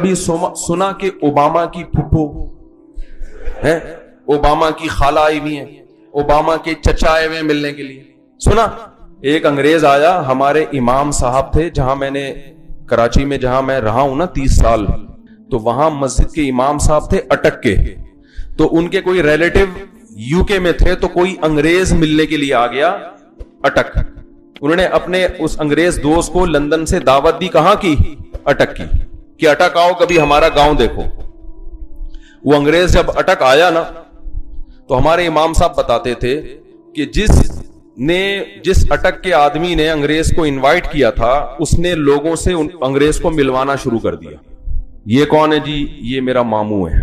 ابھی سنا کہ اوباما کی پھپھو ہے، اوباما کی خالہ آئی ہوئی ہیں، اوباما کے چچا آئے ہوئے ملنے کے لیے. سنا ایک انگریز آیا، ہمارے امام صاحب تھے جہاں میں نے کراچی میں جہاں میں رہا ہوں نا 30 سال، تو وہاں مسجد کے امام صاحب تھے اٹک کے، تو ان کے کوئی ریلیٹو یو کے میں تھے، تو کوئی انگریز ملنے کے لیے آ گیا اٹک. انہوں نے اپنے اس انگریز دوست کو لندن سے دعوت دی، کہاں کی؟ اٹک کی، کہ اٹک آؤ کبھی ہمارا گاؤں دیکھو. وہ انگریز جب اٹک آیا نا تو ہمارے امام صاحب بتاتے تھے کہ جس اٹک کے آدمی نے انگریز کو انوائٹ کیا تھا اس نے لوگوں سے انگریز کو ملوانا شروع کر دیا. یہ کون ہے جی؟ یہ میرا ماموں ہے.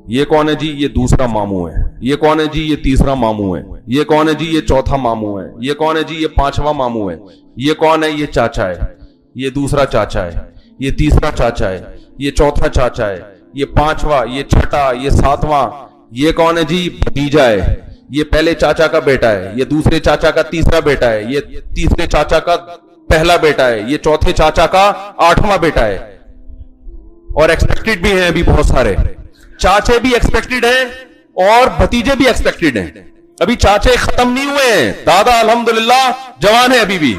یہ کون ہے جی؟ یہ دوسرا ماموں ہے. یہ کون ہے جی؟ یہ تیسرا ماموں ہے. یہ کون ہے جی؟ یہ چوتھا ماموں ہے. یہ کون ہے جی؟ یہ پانچواں ماموں ہے. یہ کون ہے؟ یہ چاچا ہے. یہ دوسرا چاچا ہے. یہ تیسرا چاچا ہے. یہ چوتھا چاچا ہے. یہ پانچواں، یہ چھٹا، یہ ساتواں. یہ کون ہے جی؟ بھتیجا ہے. یہ پہلے چاچا کا بیٹا ہے. یہ دوسرے چاچا کا تیسرا بیٹا ہے. یہ تیسرے چاچا کا پہلا بیٹا ہے. یہ چوتھے چاچا کا 8واں بیٹا ہے. اور ایکسپیکٹڈ بھی ہیں ابھی بہت سارے. چاچے بھی ایکسپیکٹڈ ہیں اور بھتیجے بھی ایکسپیکٹڈ ہیں. ابھی چاچے ختم نہیں ہوئے ہیں، دادا الحمدللہ جوان ہے ابھی بھی.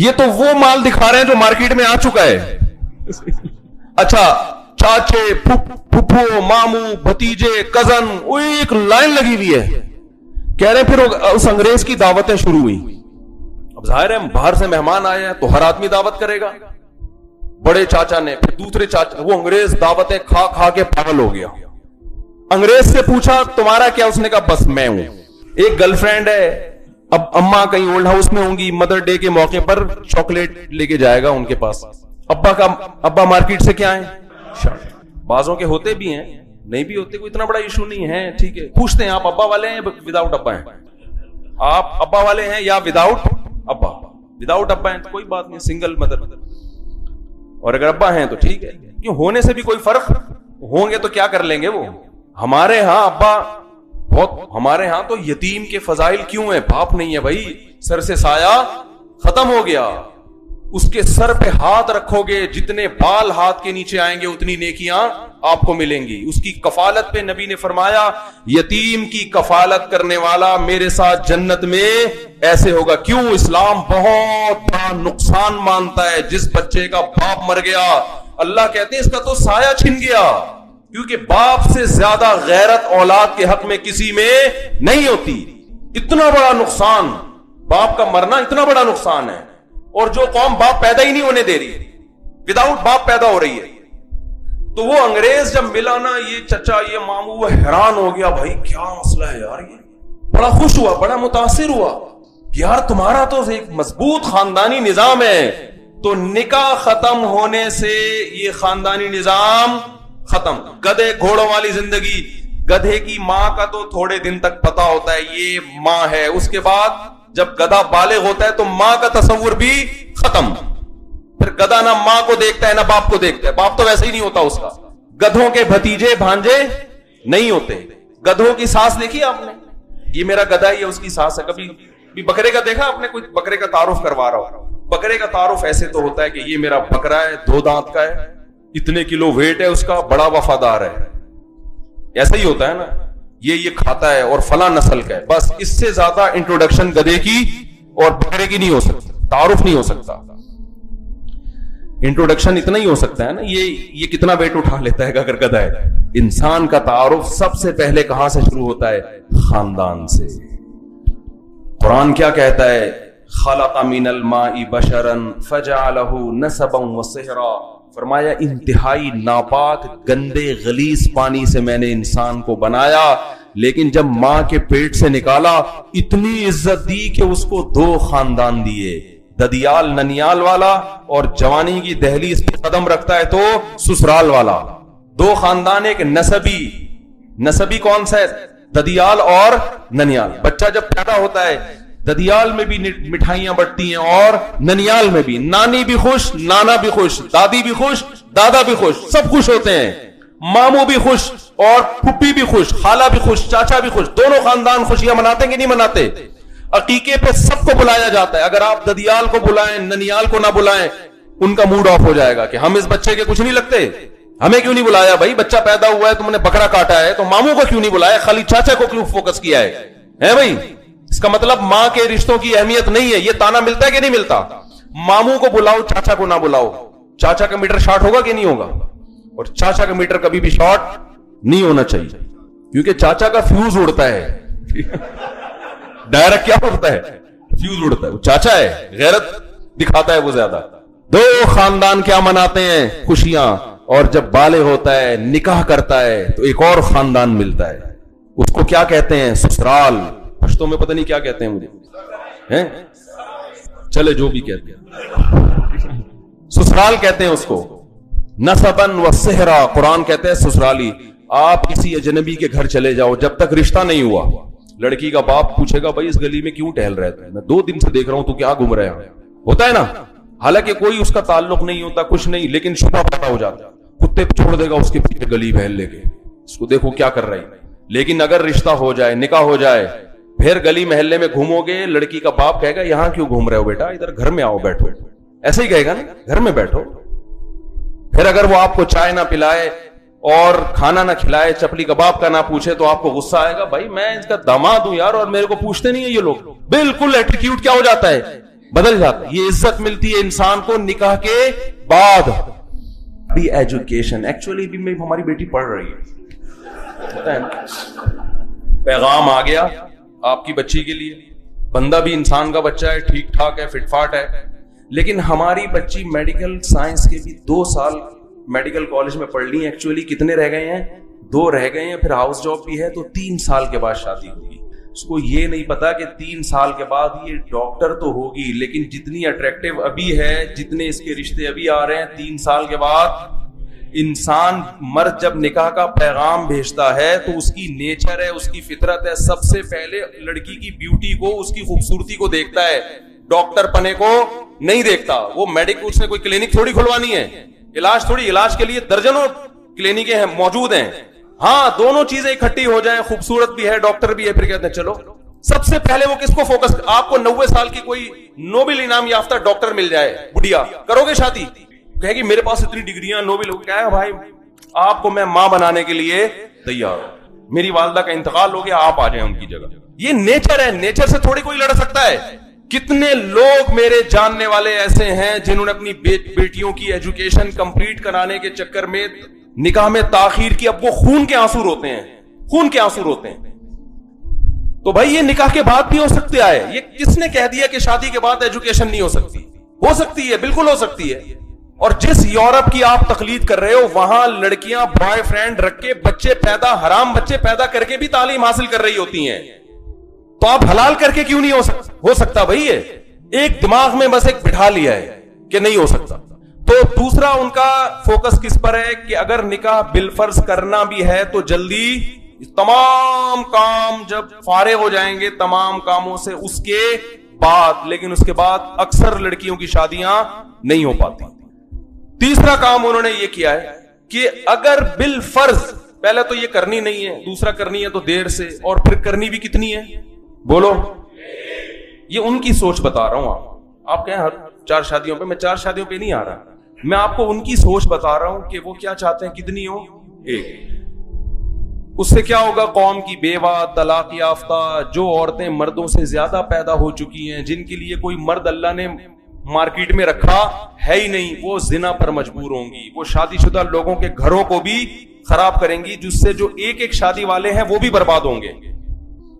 یہ تو وہ مال دکھا رہے ہیں جو مارکیٹ میں آ چکا ہے. اچھا، چاچے، پھپھو، ماموں، بھتیجے، کزن، وہ ایک لائن لگی ہوئی ہے. کہہ رہے ہیں پھر اس انگریز کی دعوتیں شروع ہوئی. اب ظاہر ہے باہر سے مہمان آئے ہیں تو ہر آدمی دعوت کرے گا. بڑے چاچا نے، پھر دوسرے چاچا، وہ انگریز دعوتیں کھا کھا کے پاگل ہو گیا. انگریز سے پوچھا تمہارا کیا؟ اس نے کہا بس میں ہوں. ایک گرل فرینڈ ہے، اب اماں کہیں اولڈ ہاؤس میں ہوں گی، مدر ڈے کے موقع پر چاکلیٹ لے کے جائے گا ان کے پاس. ابا مارکیٹ سے کیا ہے؟ بازوں کے ہوتے بھی ہیں، نہیں بھی ہوتے، کوئی اتنا بڑا ایشو نہیں ہے. ٹھیک ہے، پوچھتے ہیں آپ ابا والے ہیں وداؤٹ ابا ہیں؟ آپ ابا والے ہیں یا وداؤٹ ابا؟ وداؤٹ ابا ہیں تو کوئی بات نہیں، سنگل مدر. اور اگر ابا ہیں تو ٹھیک ہے، کیوں ہونے سے بھی کوئی فرق؟ ہوں گے تو کیا کر لیں گے وہ. ہمارے ہاں ابا بہت، ہمارے ہاں تو یتیم کے فضائل کیوں ہیں؟ باپ نہیں ہے بھائی، سر سے سایہ ختم ہو گیا. اس کے سر پہ ہاتھ رکھو گے، جتنے بال ہاتھ کے نیچے آئیں گے اتنی نیکیاں آپ کو ملیں گی. اس کی کفالت پہ نبی نے فرمایا یتیم کی کفالت کرنے والا میرے ساتھ جنت میں ایسے ہوگا. کیوں؟ اسلام بہت بڑا نقصان مانتا ہے جس بچے کا باپ مر گیا. اللہ کہتے ہیں اس کا تو سایہ چھن گیا، کیونکہ باپ سے زیادہ غیرت اولاد کے حق میں کسی میں نہیں ہوتی. اتنا بڑا نقصان باپ کا مرنا، اتنا بڑا نقصان ہے. اور جو قوم باپ پیدا ہی نہیں ہونے دے رہی، وداؤٹ باپ پیدا ہو رہی ہے. تو وہ انگریز جب ملا نا، یہ چچا، یہ ماموں، وہ حیران ہو گیا، بھائی کیا مسئلہ ہے یار. یہ بڑا خوش ہوا، بڑا متاثر ہوا، یار تمہارا تو ایک مضبوط خاندانی نظام ہے. تو نکاح ختم ہونے سے یہ خاندانی نظام ختم. گدھے گھوڑوں والی زندگی، گدھے کی ماں کا تو تھوڑے دن تک پتا ہوتا ہے یہ ماں ہے، اس کے بعد جب گدھا بالغ ہوتا ہے تو ماں کا تصور بھی ختم. پھر گدھا نہ ماں کو دیکھتا ہے نہ باپ کو دیکھتا ہے، باپ تو ویسے ہی نہیں ہوتا اس کا. گدھوں کے بھتیجے بھانجے نہیں ہوتے. گدھوں کی ساس دیکھی آپ نے؟ یہ میرا گدھا ہی ہے، اس کی ساس ہے. کبھی بکرے کا دیکھا آپ نے؟ کوئی بکرے کا تعارف کروا رہا ہو. بکرے کا تعارف ایسے تو ہوتا ہے کہ یہ میرا بکرا ہے، 2 دانت کا ہے، اتنے کلو ویٹ ہے اس کا، بڑا وفادار ہے. ایسا ہی ہوتا ہے نا، یہ کھاتا ہے اور فلاں نسل کا ہے. بس اس سے زیادہ انٹروڈکشن گدھے کی اور بکرے کی نہیں ہو سکتا، تعارف نہیں ہو سکتا. انٹروڈکشن اتنا ہی ہو سکتا ہے نا، یہ کتنا ویٹ اٹھا لیتا ہے اگر گدھا ہے. انسان کا تعارف سب سے پہلے کہاں سے شروع ہوتا ہے؟ خاندان سے. قرآن کیا کہتا ہے؟ خلق من الماء بشرا فجعلہ نسبا وصہرا. فرمایا انتہائی ناپاک، گندے، غلیظ پانی سے میں نے انسان کو بنایا، لیکن جب ماں کے پیٹ سے نکالا اتنی عزت دی کہ اس کو 2 خاندان دیے، ددیال ننیال والا، اور جوانی کی دہلیز پہ قدم رکھتا ہے تو سسرال والا. 2 خاندان. ایک نسبی کون سا ہے؟ ددیال اور ننیال. بچہ جب پیدا ہوتا ہے ددیال میں بھی مٹھائیاں بٹتی ہیں اور ننیال میں بھی. نانی بھی خوش، نانا بھی خوش، دادی بھی خوش، دادا بھی خوش، سب خوش ہوتے ہیں. ماموں بھی خوش اور پھپھی بھی خوش، خالہ بھی خوش، چاچا بھی خوش. دونوں خاندان خوشیاں مناتے ہیں کہ نہیں مناتے؟ عقیقے پہ سب کو بلایا جاتا ہے. اگر آپ ددیال کو بلائیں، ننیال کو نہ بلائیں، ان کا موڈ آف ہو جائے گا کہ ہم اس بچے کے کچھ نہیں لگتے, ہمیں کیوں نہیں بلایا بھائی, بچہ پیدا ہوا ہے تم نے بکرا کاٹا ہے تو ماموں کو کیوں نہیں بلایا, خالی چاچا کو کیوں فوکس کیا ہے بھائی. اس کا مطلب ماں کے رشتوں کی اہمیت نہیں ہے. یہ تانا ملتا ہے کہ نہیں ملتا, ماموں کو بلاؤ چاچا کو نہ بلاؤ, چاچا کا میٹر شارٹ ہوگا کہ نہیں ہوگا, اور چاچا کا میٹر کبھی بھی شارٹ نہیں ہونا چاہیے, کیونکہ چاچا کا فیوز اڑتا ہے. ڈائریکٹ کیا اڑتا ہے, فیوز اڑتا ہے. وہ چاچا ہے, غیرت دکھاتا ہے وہ زیادہ. دو خاندان کیا مناتے ہیں, خوشیاں, اور جب بالغ ہوتا ہے نکاح کرتا ہے تو ایک اور خاندان ملتا ہے, اس کو کیا کہتے ہیں, سسرال. پشتوں میں پتہ نہیں کیا کہتے ہیں مجھے, چلے جو بھی کہتے ہیں, سسرال کہتے ہیں اس کو. نسبن و صہرا, قرآن کہتے ہیں سسرالی. آپ کسی اجنبی کے گھر چلے جاؤ, جب تک رشتہ نہیں ہوا, لڑکی کا باپ پوچھے گا بھائی اس گلی میں کیوں ٹہل رہے تھے, میں 2 دن سے دیکھ رہا ہوں تو کیا گھوم رہے ہیں, ہوتا ہے نا, حالانکہ کوئی اس کا تعلق نہیں ہوتا, کچھ نہیں, لیکن شبہ پتا ہو جاتا, کتے پہ چھوڑ دے گا اس کے پیچھے گلی بہل لے کے, اس کو دیکھو کیا کر رہی. لیکن اگر رشتہ ہو جائے, نکاح ہو جائے, پھر گلی محلے میں گھومو گے, لڑکی کا باپ کہے گا یہاں کیوں گھوم رہے ہو بیٹا, ادھر گھر میں آؤ بیٹھو, ایسے ہی کہے گا نا, گھر میں بیٹھو. پھر اگر وہ آپ کو چائے نہ پلائے اور کھانا نہ کھلائے, چپلی کباب کا نہ پوچھے, تو آپ کو غصہ آئے گا, بھائی میں اس کا داماد ہوں یار اور میرے کو پوچھتے نہیں ہیں یہ لوگ. بالکل ایٹیٹیوڈ کیا ہو جاتا ہے, بدل جاتا ہے. یہ عزت ملتی ہے انسان کو نکاح کے بعد. بھی ایجوکیشن, ایکچولی بھی میں ہماری بیٹی پڑھ رہی ہے, پیغام آ گیا آپ کی بچی کے لیے. بندہ بھی انسان کا بچہ ہے, ٹھیک ٹھاک ہے, فٹ فاٹ ہے, لیکن ہماری بچی میڈیکل سائنس کے بھی 2 سال میڈیکل کالج میں پڑھ لی. ایکچولی کتنے رہ گئے ہیں, 2 رہ گئے ہیں, پھر ہاؤس جاب بھی ہے, تو 3 سال کے بعد شادی ہوگی. اس کو یہ نہیں پتا کہ 3 سال کے بعد یہ ڈاکٹر تو ہوگی, لیکن جتنی اٹریکٹیو ابھی ہے, جتنے اس کے رشتے ابھی آ رہے ہیں, 3 سال کے بعد انسان مرد جب نکاح کا پیغام بھیجتا ہے تو اس کی نیچر ہے, اس کی فطرت ہے, سب سے پہلے لڑکی کی بیوٹی کو, اس کی خوبصورتی کو دیکھتا ہے, ڈاکٹر پنے کو نہیں دیکھتا. وہ میڈیکل, اس نے کوئی کلینک تھوڑی کھلوانی ہے, علاج تھوڑی, علاج کے لیے درجنوں کلینکیں ہیں موجود ہیں. ہاں دونوں چیزیں اکٹھی ہو جائیں, خوبصورت بھی ہے, ڈاکٹر بھی ہے, پھر کہتے ہیں چلو. سب سے پہلے وہ کس کو فوکس, آپ کو 90 سال کی کوئی نوبل انعام یافتہ ڈاکٹر مل جائے, بڑھیا, کرو گے شادی؟ کہے گی میرے پاس اتنی ڈگریاں, نوبل. کیا ہے بھائی, آپ کو میں ماں بنانے کے لیے تیار ہوں, میری والدہ کا انتقال ہو گیا, آپ آ جائیں ان کی جگہ. یہ نیچر ہے, نیچر سے تھوڑی کوئی لڑ سکتا ہے. کتنے لوگ میرے جاننے والے ایسے ہیں جنہوں نے اپنی بیٹیوں کی ایجوکیشن کمپلیٹ کرانے کے چکر میں نکاح میں تاخیر کی, اب وہ خون کے آنسو روتے ہیں, خون کے آنسو روتے ہیں. تو بھائی یہ نکاح کے بعد بھی ہو سکتا ہے. یہ کس نے کہہ دیا کہ شادی کے بعد ایجوکیشن نہیں ہو سکتی؟ ہو سکتی ہے, بالکل ہو سکتی ہے. اور جس یورپ کی آپ تقلید کر رہے ہو, وہاں لڑکیاں بوائے فرینڈ رکھ کے بچے پیدا, حرام بچے پیدا کر کے بھی تعلیم حاصل کر رہی ہوتی ہیں. تو آپ حلال کر کے کیوں نہیں ہو سکتا بھائی؟ یہ ایک دماغ میں بس ایک بٹھا لیا ہے کہ نہیں ہو سکتا. تو دوسرا ان کا فوکس کس پر ہے کہ اگر نکاح بالفرض کرنا بھی ہے تو جلدی تمام کام جب فارغ ہو جائیں گے تمام کاموں سے اس کے بعد, لیکن اس کے بعد اکثر لڑکیوں کی شادیاں نہیں ہو پاتی. تیسرا کام انہوں نے یہ کیا ہے کہ اگر بالفرض, پہلے تو یہ کرنی نہیں ہے, دوسرا کرنی ہے تو دیر سے, اور پھر کرنی بھی کتنی ہے بولو. یہ ان کی سوچ بتا رہا ہوں. آپ کہیں ہر 4 شادیوں پہ, میں 4 شادیوں پہ نہیں آ رہا, میں آپ کو ان کی سوچ بتا رہا ہوں کہ وہ کیا چاہتے ہیں, کتنی ہو, ایک. اس سے کیا ہوگا, قوم کی بیوہ, طلاق یافتہ, جو عورتیں مردوں سے زیادہ پیدا ہو چکی ہیں, جن کے لیے کوئی مرد اللہ نے مارکیٹ میں رکھا ہے ہی نہیں, وہ زنا پر مجبور ہوں گی, وہ شادی شدہ لوگوں کے گھروں کو بھی خراب کریں گی, جس سے جو ایک شادی والے ہیں وہ بھی برباد ہوں گے.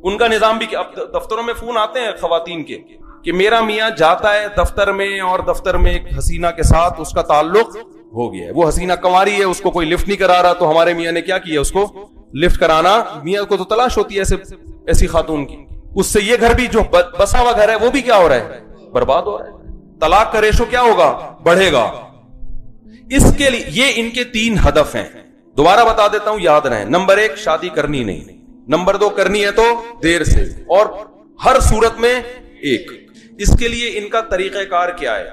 ان کا نظام بھی, اب دفتروں میں فون آتے ہیں خواتین کے کہ میرا میاں جاتا ہے دفتر میں اور دفتر میں ایک حسینہ کے ساتھ اس کا تعلق ہو گیا ہے, وہ حسینہ کنواری ہے, اس کو کوئی لفٹ نہیں کرا رہا, تو ہمارے میاں نے کیا کیا, اس کو لفٹ کرانا. میاں کو تو تلاش ہوتی ہے ایسی خاتون کی, اس سے یہ گھر بھی جو بسا ہوا گھر ہے وہ بھی کیا ہو رہا ہے, برباد ہو رہا ہے. طلاق کا ریشو کیا ہوگا, بڑھے گا. اس کے لیے یہ ان کے 3 ہدف ہیں, دوبارہ بتا دیتا ہوں, یاد رہیں. نمبر 1 شادی کرنی نہیں, نمبر 2 کرنی ہے تو دیر سے, اور ہر صورت میں ایک. اس کے لیے ان کا طریقہ کار کیا ہے,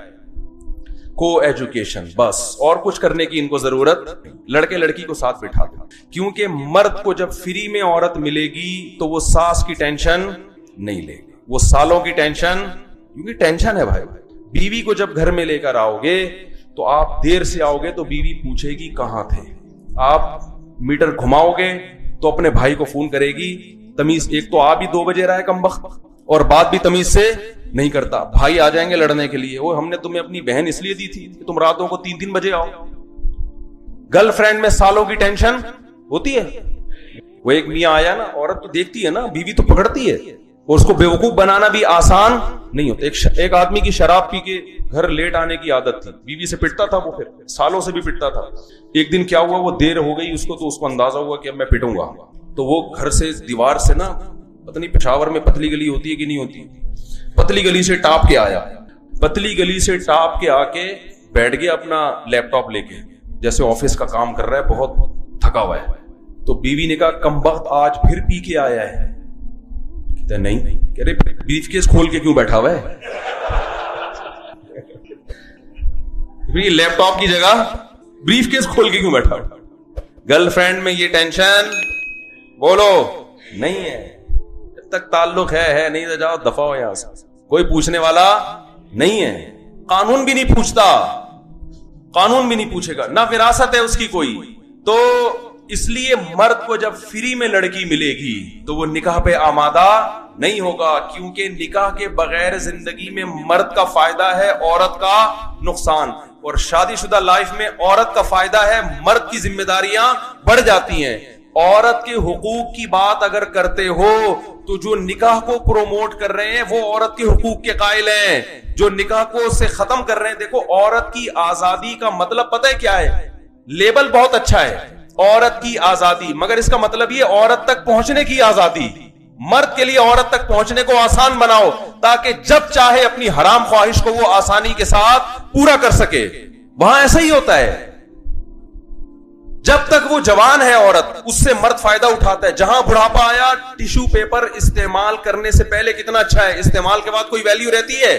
کو ایجوکیشن, بس, اور کچھ کرنے کی ان کو ضرورت. لڑکے لڑکی کو ساتھ بٹھا دیں, کیونکہ مرد کو جب فری میں عورت ملے گی تو وہ ساس کی ٹینشن نہیں لے گی, وہ سالوں کی ٹینشن, کیونکہ ٹینشن ہے بھائی. بیوی کو جب گھر میں لے کر آؤ گے تو آپ دیر سے آؤ گے تو بیوی پوچھے گی کہاں تھے. آپ میٹر گھماؤ گے تو اپنے بھائی کو فون کرے گی. تمیز ایک تو آپ بھی 2 بجے رہا ہے کمبخت, اور بات بھی تمیز سے نہیں کرتا. بھائی آ جائیں گے لڑنے کے لیے, وہ ہم نے تمہیں اپنی بہن اس لیے دی تھی کہ تم راتوں کو 3 بجے آؤ. گرل فرینڈ میں سالوں کی ٹینشن ہوتی ہے. وہ ایک میاں آیا نا, عورت تو دیکھتی ہے نا, بیوی تو پکڑتی ہے, اور اس کو بیوقوف بنانا بھی آسان نہیں ہوتا. ایک آدمی کی شراب پی کے گھر لیٹ آنے کی عادت تھی, بیوی سے پٹتا تھا, وہ پھر سالوں سے بھی پٹتا تھا. ایک دن کیا ہوا, وہ دیر ہو گئی اس کو, تو اس کو اندازہ ہوا کہ اب میں پٹوں گا. تو وہ گھر سے دیوار سے نا, پتہ نہیں پشاور میں پتلی گلی ہوتی ہے کہ نہیں ہوتی, پتلی گلی سے ٹاپ کے آیا. پتلی گلی سے ٹاپ کے آ کے بیٹھ گیا اپنا لیپ ٹاپ لے کے, جیسے آفس کا کام کر رہا ہے, بہت تھکا ہوا ہے. تو بیوی نے کہا کمبخت آج پھر پی کے آیا ہے. کہتا نہیں. کہہ رہے بریف کیس کھول کے کیوں بیٹھا ہوا ہے؟ لیپ ٹاپ کی جگہ بریف کیس کھول کے کیوں بیٹھا؟ گرل فرینڈ میں یہ ٹینشن بولو نہیں ہے. جب تک تعلق ہے نہیں تو جاؤ دفع ہو یہاں سے. کوئی پوچھنے والا نہیں ہے, قانون بھی نہیں پوچھتا, قانون بھی نہیں پوچھے گا, نہ وراثت ہے اس کی کوئی. تو اس لیے مرد کو جب فری میں لڑکی ملے گی تو وہ نکاح پہ آمادہ نہیں ہوگا, کیونکہ نکاح کے بغیر زندگی میں مرد کا فائدہ ہے, عورت کا نقصان. اور شادی شدہ لائف میں عورت کا فائدہ ہے, مرد کی ذمہ داریاں بڑھ جاتی ہیں. عورت کے حقوق کی بات اگر کرتے ہو تو جو نکاح کو پروموٹ کر رہے ہیں وہ عورت کے حقوق کے قائل ہیں, جو نکاح کو سے ختم کر رہے ہیں. دیکھو عورت کی آزادی کا مطلب پتہ ہے کیا ہے؟ لیبل بہت اچھا ہے, عورت کی آزادی, مگر اس کا مطلب یہ عورت تک پہنچنے کی آزادی. مرد کے لیے عورت تک پہنچنے کو آسان بناؤ تاکہ جب چاہے اپنی حرام خواہش کو وہ آسانی کے ساتھ پورا کر سکے. وہاں ایسا ہی ہوتا ہے, جب تک وہ جوان ہے عورت اس سے مرد فائدہ اٹھاتا ہے. جہاں بڑھاپا آیا, ٹیشو پیپر استعمال کرنے سے پہلے کتنا اچھا ہے, استعمال کے بعد کوئی ویلیو رہتی ہے؟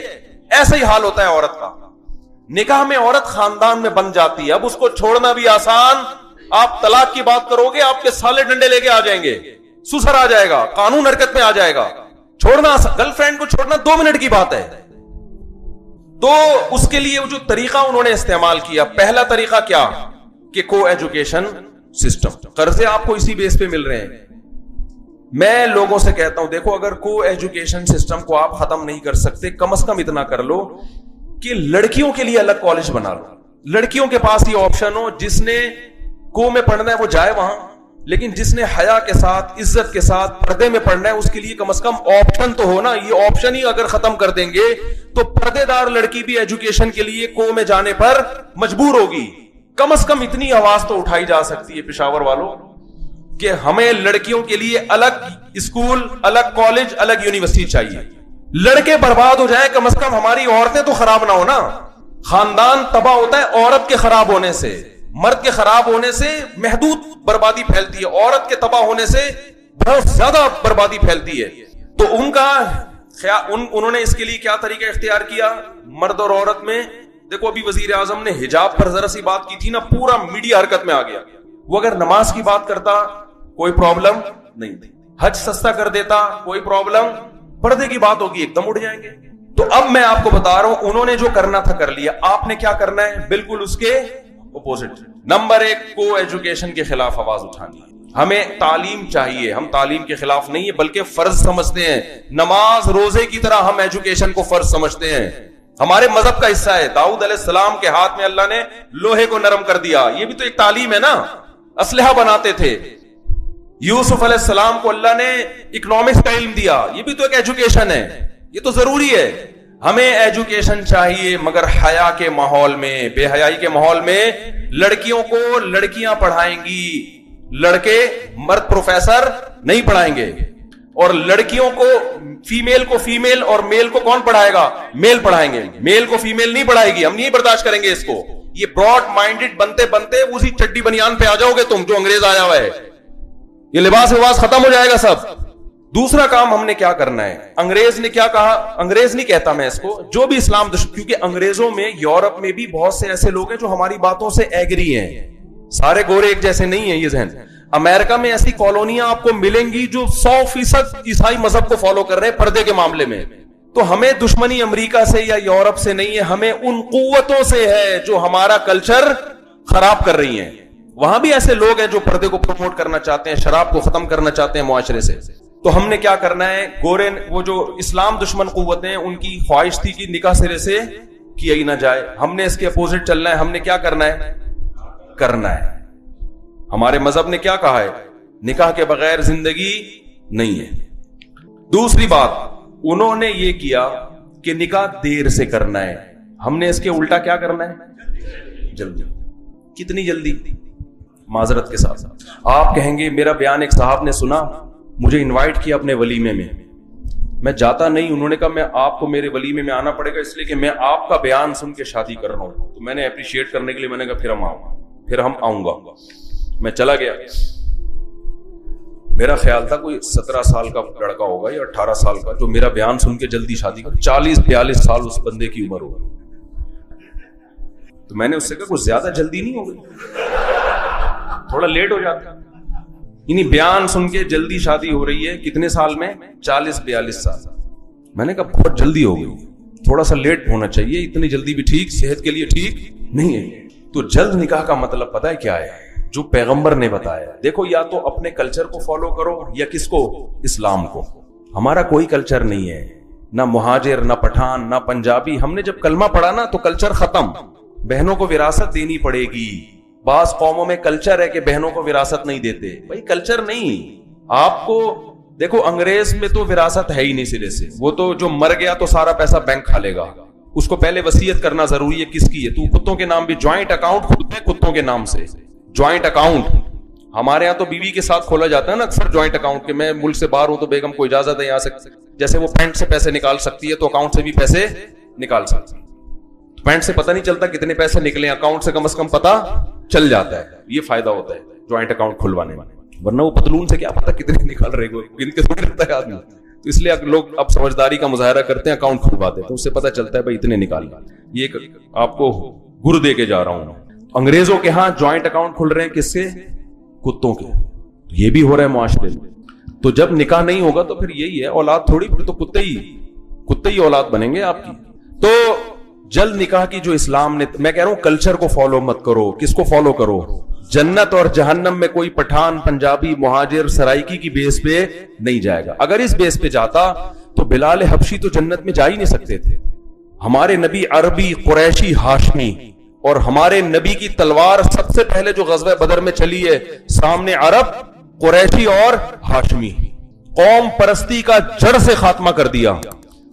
ایسا ہی حال ہوتا ہے عورت کا. نکاح میں عورت خاندان میں بن جاتی ہے, اب اس کو چھوڑنا بھی آسان. آپ طلاق کی بات کرو گے, آپ کے سالے ڈنڈے لے کے آ جائیں گے, سسر آ جائے گا, قانون حرکت میں آ جائے گا. چھوڑنا, گرل فرینڈ کو چھوڑنا 2 منٹ کی بات ہے. تو اس کے لیے جو طریقہ انہوں نے استعمال کیا, پہلا طریقہ کیا کہ کو ایجوکیشن سسٹم. قرضے آپ کو اسی بیس پہ مل رہے ہیں. میں لوگوں سے کہتا ہوں دیکھو اگر کو ایجوکیشن سسٹم کو آپ ختم نہیں کر سکتے, کم از کم اتنا کر لو کہ لڑکیوں کے لیے الگ کالج بنا لو. لڑکیوں کے پاس یہ آپشن ہو, جس نے کو میں پڑھنا ہے وہ جائے وہاں, لیکن جس نے حیا کے ساتھ, عزت کے ساتھ پردے میں پڑھنا ہے اس کے لیے کم از کم آپشن تو ہو نا. یہ آپشن ہی اگر ختم کر دیں گے تو پردے دار لڑکی بھی ایجوکیشن کے لیے کو میں جانے پر مجبور ہوگی. کم از کم اتنی آواز تو اٹھائی جا سکتی ہے پشاور والوں کہ ہمیں لڑکیوں کے لیے الگ اسکول, الگ کالج, الگ یونیورسٹی چاہیے. لڑکے برباد ہو جائیں, کم از کم ہماری عورتیں تو خراب نہ ہو نا. خاندان تباہ ہوتا ہے عورت کے خراب ہونے سے, مرد کے خراب ہونے سے محدود بربادی پھیلتی ہے, عورت کے تباہ ہونے سے بہت زیادہ بربادی پھیلتی ہے. تو ان کا انہوں نے اس کے لیے کیا طریقہ اختیار کیا مرد اور عورت میں؟ دیکھو ابھی وزیر اعظم نے حجاب پر ذرا سی بات کی تھی نا, پورا میڈیا حرکت میں آ گیا. وہ اگر نماز کی بات کرتا کوئی پرابلم نہیں تھی, حج سستا کر دیتا کوئی پرابلم, پردے کی بات ہوگی ایک دم اٹھ جائیں گے. تو اب میں آپ کو بتا رہا ہوں انہوں نے جو کرنا تھا کر لیا, آپ نے کیا کرنا ہے بالکل اس کے اپوزٹ. نمبر 1, کو ایجوکیشن کے خلاف آواز اٹھانی ہے. ہمیں تعلیم چاہیے, ہم تعلیم کے خلاف نہیں ہے بلکہ فرض سمجھتے ہیں. نماز روزے کی طرح ہم ایجوکیشن کو فرض سمجھتے ہیں, ہمارے مذہب کا حصہ ہے. داؤد علیہ السلام کے ہاتھ میں اللہ نے لوہے کو نرم کر دیا, یہ بھی تو ایک تعلیم ہے نا. اسلحہ بناتے تھے. یوسف علیہ السلام کو اللہ نے اکنامکس کا علم دیا, یہ بھی تو ایک ایجوکیشن ہے. یہ تو ضروری ہے. ہمیں ایجوکیشن چاہیے مگر حیا کے ماحول میں, بے حیائی کے ماحول میں. لڑکیوں کو لڑکیاں پڑھائیں گی, لڑکے مرد پروفیسر نہیں پڑھائیں گے. اور لڑکیوں کو فیمیل اور میل کو کون پڑھائے گا؟ میل پڑھائیں گے. میل کو فیمیل نہیں پڑھائے گی, ہم نہیں برداشت کریں گے اس کو. یہ براڈ مائنڈڈ بنتے بنتے اسی چڈی بنیان پہ آ جاؤ گے تم, جو انگریز آیا ہوا ہے. یہ لباس وباس ختم ہو جائے گا سب. دوسرا کام ہم نے کیا کرنا ہے, انگریز نے کیا کہا, انگریز نہیں کہتا میں اس کو, جو بھی اسلام کیونکہ انگریزوں میں یورپ میں بھی بہت سے ایسے لوگ ہیں جو ہماری باتوں سے ایگری ہیں. سارے گورے ایک جیسے نہیں ہیں, یہ ذہن. امریکہ میں ایسی کالونیاں آپ کو ملیں گی جو 100% عیسائی مذہب کو فالو کر رہے ہیں پردے کے معاملے میں. تو ہمیں دشمنی امریکہ سے یا یورپ سے نہیں ہے, ہمیں ان قوتوں سے ہے جو ہمارا کلچر خراب کر رہی ہیں. وہاں بھی ایسے لوگ ہیں جو پردے کو پروموٹ کرنا چاہتے ہیں, شراب کو ختم کرنا چاہتے ہیں معاشرے سے. تو ہم نے کیا کرنا ہے, گورے وہ جو اسلام دشمن قوتیں ان کی خواہش تھی کہ نکاح سرے سے کیا ہی نہ جائے, ہم نے اس کے اپوزٹ چلنا ہے. ہم نے کیا کرنا ہے, ہمارے مذہب نے کیا کہا ہے, نکاح کے بغیر زندگی نہیں ہے. دوسری بات, انہوں نے یہ کیا کہ نکاح دیر سے کرنا ہے, ہم نے اس کے الٹا کیا کرنا ہے, جلدی. کتنی جلدی؟ معذرت کے ساتھ آپ کہیں گے میرا بیان ایک صاحب نے سنا, مجھے انوائٹ کیا اپنے ولیمے میں جاتا نہیں, انہوں نے کہا میں آپ کو میرے ولیمے میں آنا پڑے گا اس لیے کہ میں آپ کا بیان سن کے شادی کر رہا ہوں. تو میں نے اپریشیٹ کرنے کے لیے میں نے کہا پھر ہم آؤں گا. میں چلا گیا, میرا خیال تھا کوئی 17 سال کا لڑکا ہوگا یا 18 سال کا, جو میرا بیان سن کے جلدی شادی کر. 40-42 سال اس بندے کی عمر ہوگی. تو میں نے اس سے کہا کچھ زیادہ جلدی نہیں ہوگی, تھوڑا لیٹ ہو جاتا. یعنی بیان سن کے جلدی شادی ہو رہی ہے, کتنے سال میں, 40-42 سال. میں نے کہا بہت جلدی ہو گئی, تھوڑا سا لیٹ ہونا چاہیے, اتنی جلدی بھی ٹھیک صحت کے لیے ٹھیک نہیں ہے. تو جلد نکاح کا مطلب پتہ ہے کیا ہے, جو پیغمبر نے بتایا. دیکھو یا تو اپنے کلچر کو فالو کرو یا کس کو, اسلام کو. ہمارا کوئی کلچر نہیں ہے, نہ مہاجر, نہ پٹھان, نہ پنجابی. ہم نے جب کلمہ پڑھا نا تو کلچر ختم. بہنوں کو وراثت دینی پڑے گی. بعض قوموں میں کلچر ہے کہ بہنوں کو وراثت نہیں دیتے. بھائی کلچر نہیں, آپ کو دیکھو انگریز میں تو وراثت ہے ہی نہیں سرے سے. وہ تو جو مر گیا تو سارا پیسہ بینک کھا لے گا, اس کو پہلے وصیت کرنا ضروری ہے کس کی ہے. تو کتوں کے نام بھی جوائنٹ اکاؤنٹ کھولتے ہیں, کتوں کے نام سے جوائنٹ اکاؤنٹ. ہمارے یہاں تو بیوی کے ساتھ کھولا جاتا ہے نا اکثر جوائنٹ اکاؤنٹ, کہ میں ملک سے باہر ہوں تو بیگم کو اجازت ہے یہاں سے, جیسے وہ پینٹ سے پیسے نکال سکتی ہے تو اکاؤنٹ سے بھی پیسے نکال سکتی ہے. پینٹ سے پتہ نہیں چلتا کتنے پیسے نکلے, اکاؤنٹ سے کم از کم پتہ چل جاتا ہے. یہ فائدہ ہوتا ہے جوائنٹ اکاؤنٹ کھلوانے میں, ورنہ وہ پتلون سے کیا پتہ کتنے نکال رہے گا, گن کے تھوڑی رکھتا ہے آدمی. تو اس لیے لوگ اب سمجھداری کا مظاہرہ کرتے ہیں, اکاؤنٹ کھلواتے ہیں تو اس سے پتہ چلتا ہے بھائی اتنے نکال. یہ آپ کو گر دے کے جا رہا ہوں. انگریزوں کے ہاں جوائنٹ اکاؤنٹ کھل رہے ہیں کس سے, کتوں کے. یہ بھی ہو رہا ہے معاشرے میں. تو جب نکاح نہیں ہوگا تو پھر یہی ہے, اولاد تھوڑی, پھر تو کتے ہی اولاد بنیں گے آپ کی. تو جلد نکاح کی جو اسلام نے, میں کہہ رہا ہوں کلچر کو فالو مت کرو. کس کو فالو کرو, جنت اور جہنم میں کوئی پٹھان, پنجابی, مہاجر, سرائکی کی بیس پہ نہیں جائے گا. اگر اس بیس پہ جاتا تو بلال حبشی تو جنت میں جا ہی نہیں سکتے تھے. ہمارے نبی عربی, قریشی, ہاشمی, اور ہمارے نبی کی تلوار سب سے پہلے جو غزوہ بدر میں چلی ہے, سامنے عرب, قریشی اور ہاشمی. قوم پرستی کا جڑ سے خاتمہ کر دیا.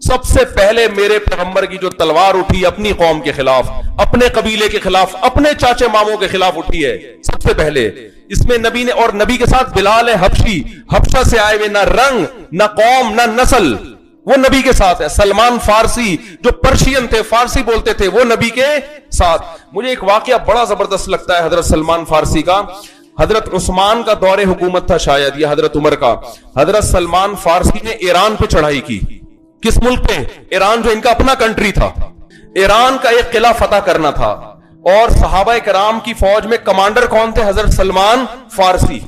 سب سے پہلے میرے پیغمبر کی جو تلوار اٹھی اپنی قوم کے خلاف, اپنے قبیلے کے خلاف, اپنے چاچے ماموں کے خلاف اٹھی ہے سب سے پہلے. اس میں نبی نے, اور نبی کے ساتھ بلال حبشی, حبشہ سے آئے ہوئے, نہ رنگ, نہ قوم, نہ نسل, وہ نبی کے ساتھ ہے. سلمان فارسی جو پرشین تھے, فارسی بولتے تھے, وہ نبی کے ساتھ. مجھے ایک واقعہ بڑا زبردست لگتا ہے حضرت سلمان فارسی کا. حضرت عثمان کا دور حکومت تھا شاید, یا حضرت عمر کا. حضرت سلمان فارسی نے ایران پہ چڑھائی کی. کس ملک پہ, ایران, جو ان کا اپنا کنٹری تھا. ایران کا ایک قلعہ فتح کرنا تھا, اور صحابہ کرام کی فوج میں کمانڈر کون تھے, حضرت سلمان فارسی.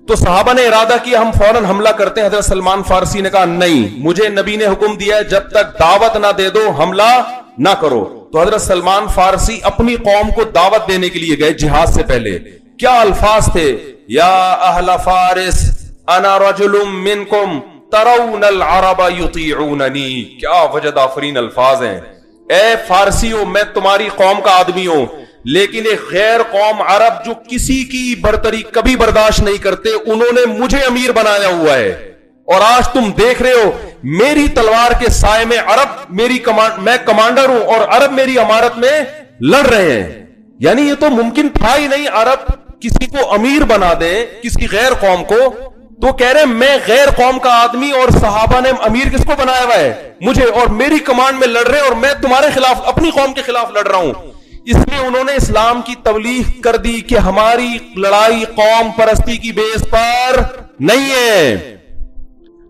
تو صحابہ نے ارادہ کیا ہم فوراً حملہ کرتے ہیں. حضرت سلمان فارسی نے کہا نہیں, مجھے نبی نے حکم دیا ہے جب تک دعوت نہ دے دو حملہ نہ کرو. تو حضرت سلمان فارسی اپنی قوم کو دعوت دینے کے لیے گئے جہاد سے پہلے. کیا الفاظ تھے, یا اہل فارس انا رجل منکم ترون العرب یطیعوننی. کیا وجد آفرین الفاظ ہیں. اے فارسیوں, میں تمہاری قوم کا آدمی ہوں, لیکن ایک غیر قوم عرب جو کسی کی برتری کبھی برداشت نہیں کرتے, انہوں نے مجھے امیر بنایا ہوا ہے. اور آج تم دیکھ رہے ہو میری تلوار کے سائے میں عرب میں کمانڈر ہوں, اور عرب میری امارت میں لڑ رہے ہیں. یعنی یہ تو ممکن تھا ہی نہیں عرب کسی کو امیر بنا دے, کسی غیر قوم کو. تو کہہ رہے میں غیر قوم کا آدمی, اور صحابہ نے امیر کس کو بنایا ہوا ہے, مجھے, اور میری کمانڈ میں لڑ رہے, اور میں تمہارے خلاف, اپنی قوم کے خلاف لڑ رہا ہوں. اس میں انہوں نے اسلام کی تبلیغ کر دی کہ ہماری لڑائی قوم پرستی کی بیس پر نہیں ہے.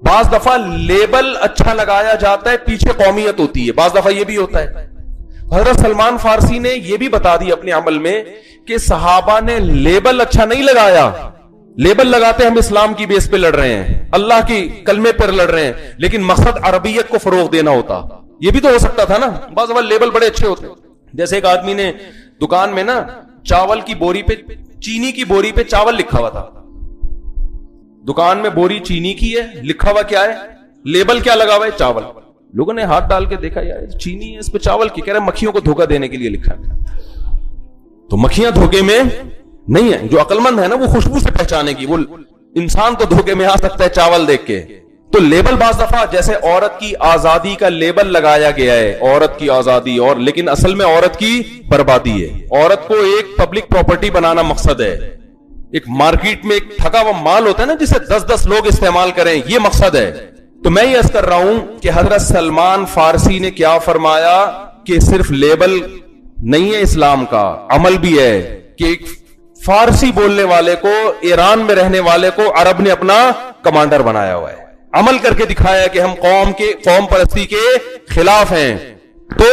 بعض دفعہ لیبل اچھا لگایا جاتا ہے, پیچھے قومیت ہوتی ہے. بعض دفعہ یہ بھی ہوتا ہے. حضرت سلمان فارسی نے یہ بھی بتا دی اپنے عمل میں کہ صحابہ نے لیبل اچھا نہیں لگایا, لیبل لگاتے ہیں ہم اسلام کی بیس پہ لڑ رہے ہیں, اللہ کی کلمے پر لڑ رہے ہیں, لیکن مقصد عربیت کو فروغ دینا ہوتا. یہ بھی تو ہو سکتا تھا نا. بعض اوقات لیبل بڑے اچھے ہوتے ہیں. جیسے ایک آدمی نے دکان میں نا چاول کی بوری پہ, چینی کی بوری پہ چاول لکھا ہوا تھا. دکان میں بوری چینی کی ہے, لکھا ہوا کیا ہے, لیبل کیا لگا ہوا ہے, چاول. لوگوں نے ہاتھ ڈال کے دیکھا یار چینی ہے, اس پہ چاول کی, کہہ رہے مکھیوں کو دھوکہ دینے کے لیے لکھا ہے. تو مکھیاں دھوکے میں نہیں ہے. جو عقل مند ہے نا وہ خوشبو سے پہچانے کی. وہ انسان تو دھوکے میں آ سکتا ہے چاول دیکھ کے. تو لیبل بعض دفعہ جیسے عورت کی آزادی کا لیبل لگایا گیا ہے, عورت کی آزادی, اور لیکن اصل میں عورت کی بربادی ہے. عورت کو ایک پبلک پراپرٹی بنانا مقصد ہے. ایک مارکیٹ میں ایک تھکا ہوا مال ہوتا ہے نا جسے 10 لوگ استعمال کریں, یہ مقصد ہے. تو میں یہ عرض کر رہا ہوں کہ حضرت سلمان فارسی نے کیا فرمایا کہ صرف لیبل نہیں ہے اسلام کا, عمل بھی ہے. کہ ایک فارسی بولنے والے کو, ایران میں رہنے والے کو عرب نے اپنا کمانڈر بنایا ہوا ہے, عمل کر کے دکھایا کہ ہم قوم پرستی کے خلاف ہیں. تو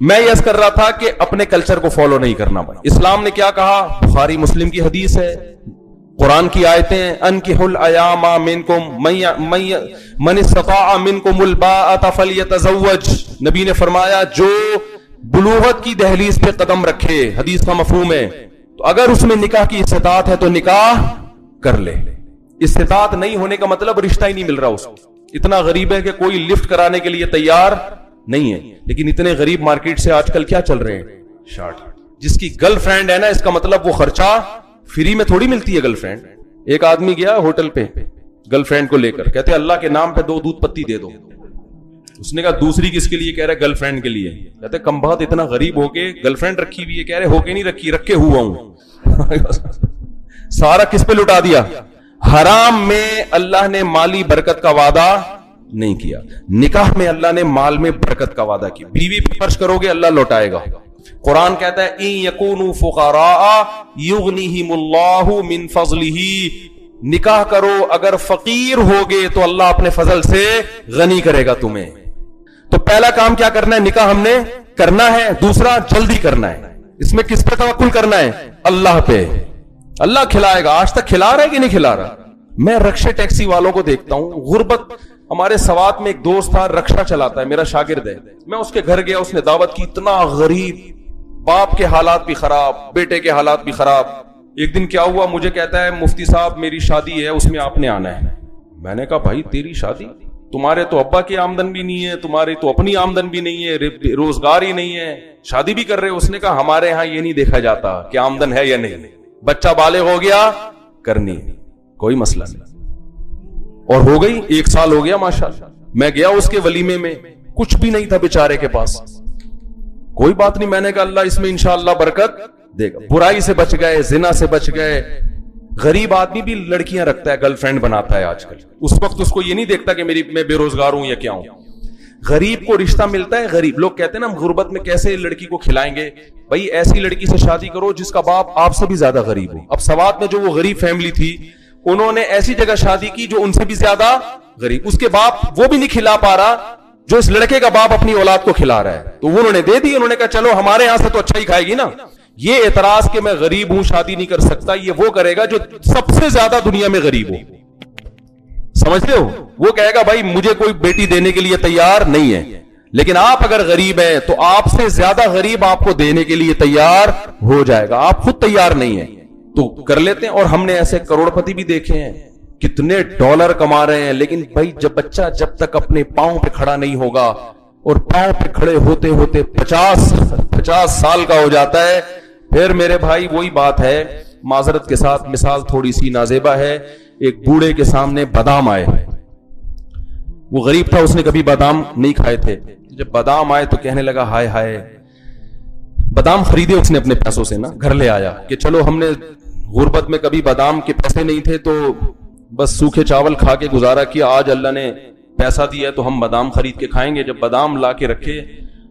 میں یہ کر رہا تھا کہ اپنے کلچر کو فالو نہیں کرنا. اسلام نے کیا کہا, بخاری مسلم کی حدیث ہے, قرآن کی آیتیں, انکحوا الایام منکم من استطاع منکم الباءۃ فلیتزوج. نبی نے فرمایا جو بلوغت کی دہلیز پہ قدم رکھے, حدیث کا مفہوم ہے, تو اگر اس میں نکاح کی استطاعت ہے تو نکاح کر لے. استطاعت نہیں ہونے کا مطلب رشتہ ہی نہیں مل رہا اس کو. اتنا غریب ہے کہ کوئی لفٹ کرانے کے لیے تیار نہیں ہے. لیکن اتنے غریب مارکیٹ سے آج کل کیا چل رہے ہیں, شارٹ. جس کی گرل فرینڈ ہے نا, اس کا مطلب وہ خرچہ فری میں تھوڑی ملتی ہے گرل فرینڈ. ایک آدمی گیا ہوٹل پہ گرل فرینڈ کو لے کر, کہتے اللہ کے نام پہ 2 دودھ پتی دے دو. اس نے کہا دوسری کس کے لیے, کہہ رہے گرل فرینڈ کے لیے. کہتے کم بہت اتنا غریب ہو کے گرل فرینڈ رکھی ہوئی ہے, کہہ رہے ہو کے نہیں رکھی, رکھے ہوا ہوں. سارا کس پہ لٹا دیا, حرام میں اللہ نے مالی برکت کا وعدہ نہیں کیا, نکاح میں اللہ نے مال میں برکت کا وعدہ کیا. بیوی پہ خرچ کرو گے اللہ لوٹائے گا. قرآن کہتا ہے ان یکونوا فقراء یغنیہم اللہ من فضلہ, نکاح کرو اگر فقیر ہوگے تو اللہ اپنے فضل سے غنی کرے گا تمہیں. تو پہلا کام کیا کرنا ہے, نکاح ہم نے کرنا ہے. دوسرا جلدی کرنا ہے. اس میں کس پہ توکل کرنا ہے, اللہ پہ. اللہ کھلائے گا. آج تک کھلا رہا ہے کہ نہیں کھلا رہا. میں رکشے ٹیکسی والوں کو دیکھتا ہوں, غربت. ہمارے سوات میں ایک دوست تھا, رکشا چلاتا ہے, میرا شاگرد ہے. میں اس کے گھر گیا, اس نے دعوت کی, اتنا غریب, باپ کے حالات بھی خراب, بیٹے کے حالات بھی خراب. ایک دن کیا ہوا, مجھے کہتا ہے مفتی صاحب میری شادی ہے, اس میں آپ نے آنا ہے. میں نے کہا بھائی تیری شادی, تمہارے تو ابا کی آمدن بھی نہیں ہے, تمہاری تو اپنی آمدن بھی نہیں ہے, روزگار ہی نہیں ہے, شادی بھی کر رہے. اس نے کہا ہمارے ہاں یہ نہیں دیکھا جاتا کہ آمدن ہے یا نہیں, بچہ بالغ ہو گیا کرنی, کوئی مسئلہ نہیں. اور ہو گئی, 1 سال ہو گیا ماشاءاللہ. میں گیا اس کے ولیمے میں, کچھ بھی نہیں تھا بیچارے کے پاس. کوئی بات نہیں, میں نے کہا اللہ اس میں انشاءاللہ برکت دے گا. برائی سے بچ گئے, زنا سے بچ گئے. غریب آدمی بھی لڑکیاں رکھتا ہے, گرل فرینڈ بناتا ہے آج کل. اس وقت اس کو یہ نہیں دیکھتا کہ میں بے روزگار ہوں یا کیا ہوں. غریب کو رشتہ ملتا ہے. غریب لوگ کہتے ہیں نا غربت میں کیسے لڑکی کو کھلائیں گے, بھائی ایسی لڑکی سے شادی کرو جس کا باپ آپ سے بھی زیادہ غریب ہو. اب سوات میں جو وہ غریب فیملی تھی, انہوں نے ایسی جگہ شادی کی جو ان سے بھی زیادہ غریب, اس کے باپ وہ بھی نہیں کھلا پا رہا جو اس لڑکے کا باپ اپنی اولاد کو کھلا رہا ہے. تو انہوں نے دے دی, انہوں نے کہا چلو ہمارے یہاں سے تو اچھا ہی کھائے گی نا. یہ اعتراض کہ میں غریب ہوں شادی نہیں کر سکتا, یہ وہ کرے گا جو سب سے زیادہ دنیا میں غریب ہو. سمجھ رہے ہو, وہ کہے گا بھائی مجھے کوئی بیٹی دینے کے لیے تیار نہیں ہے. لیکن آپ اگر غریب ہیں تو آپ سے زیادہ غریب آپ کو دینے کے لیے تیار ہو جائے گا. آپ خود تیار نہیں ہیں تو کر لیتے ہیں. اور ہم نے ایسے کروڑ پتی بھی دیکھے ہیں, کتنے ڈالر کما رہے ہیں, لیکن بھائی جب تک اپنے پاؤں پہ کھڑا نہیں ہوگا, اور پاؤں پہ کھڑے ہوتے ہوتے 50 سال کا ہو جاتا ہے, پھر میرے بھائی وہی بات ہے. معذرت کے ساتھ مثال تھوڑی سی نازیبا ہے. ایک بوڑھے کے سامنے بادام آئے, وہ غریب تھا, اس نے کبھی بادام نہیں کھائے تھے. جب بادام آئے تو کہنے لگا ہائے ہائے. بادام خریدے اس نے اپنے پیسوں سے نا, گھر لے آیا کہ چلو ہم نے غربت میں کبھی بادام کے پیسے نہیں تھے تو بس سوکھے چاول کھا کے گزارا کیا, آج اللہ نے پیسہ دیا ہے تو ہم بادام خرید کے کھائیں گے. جب بادام لا کے رکھے,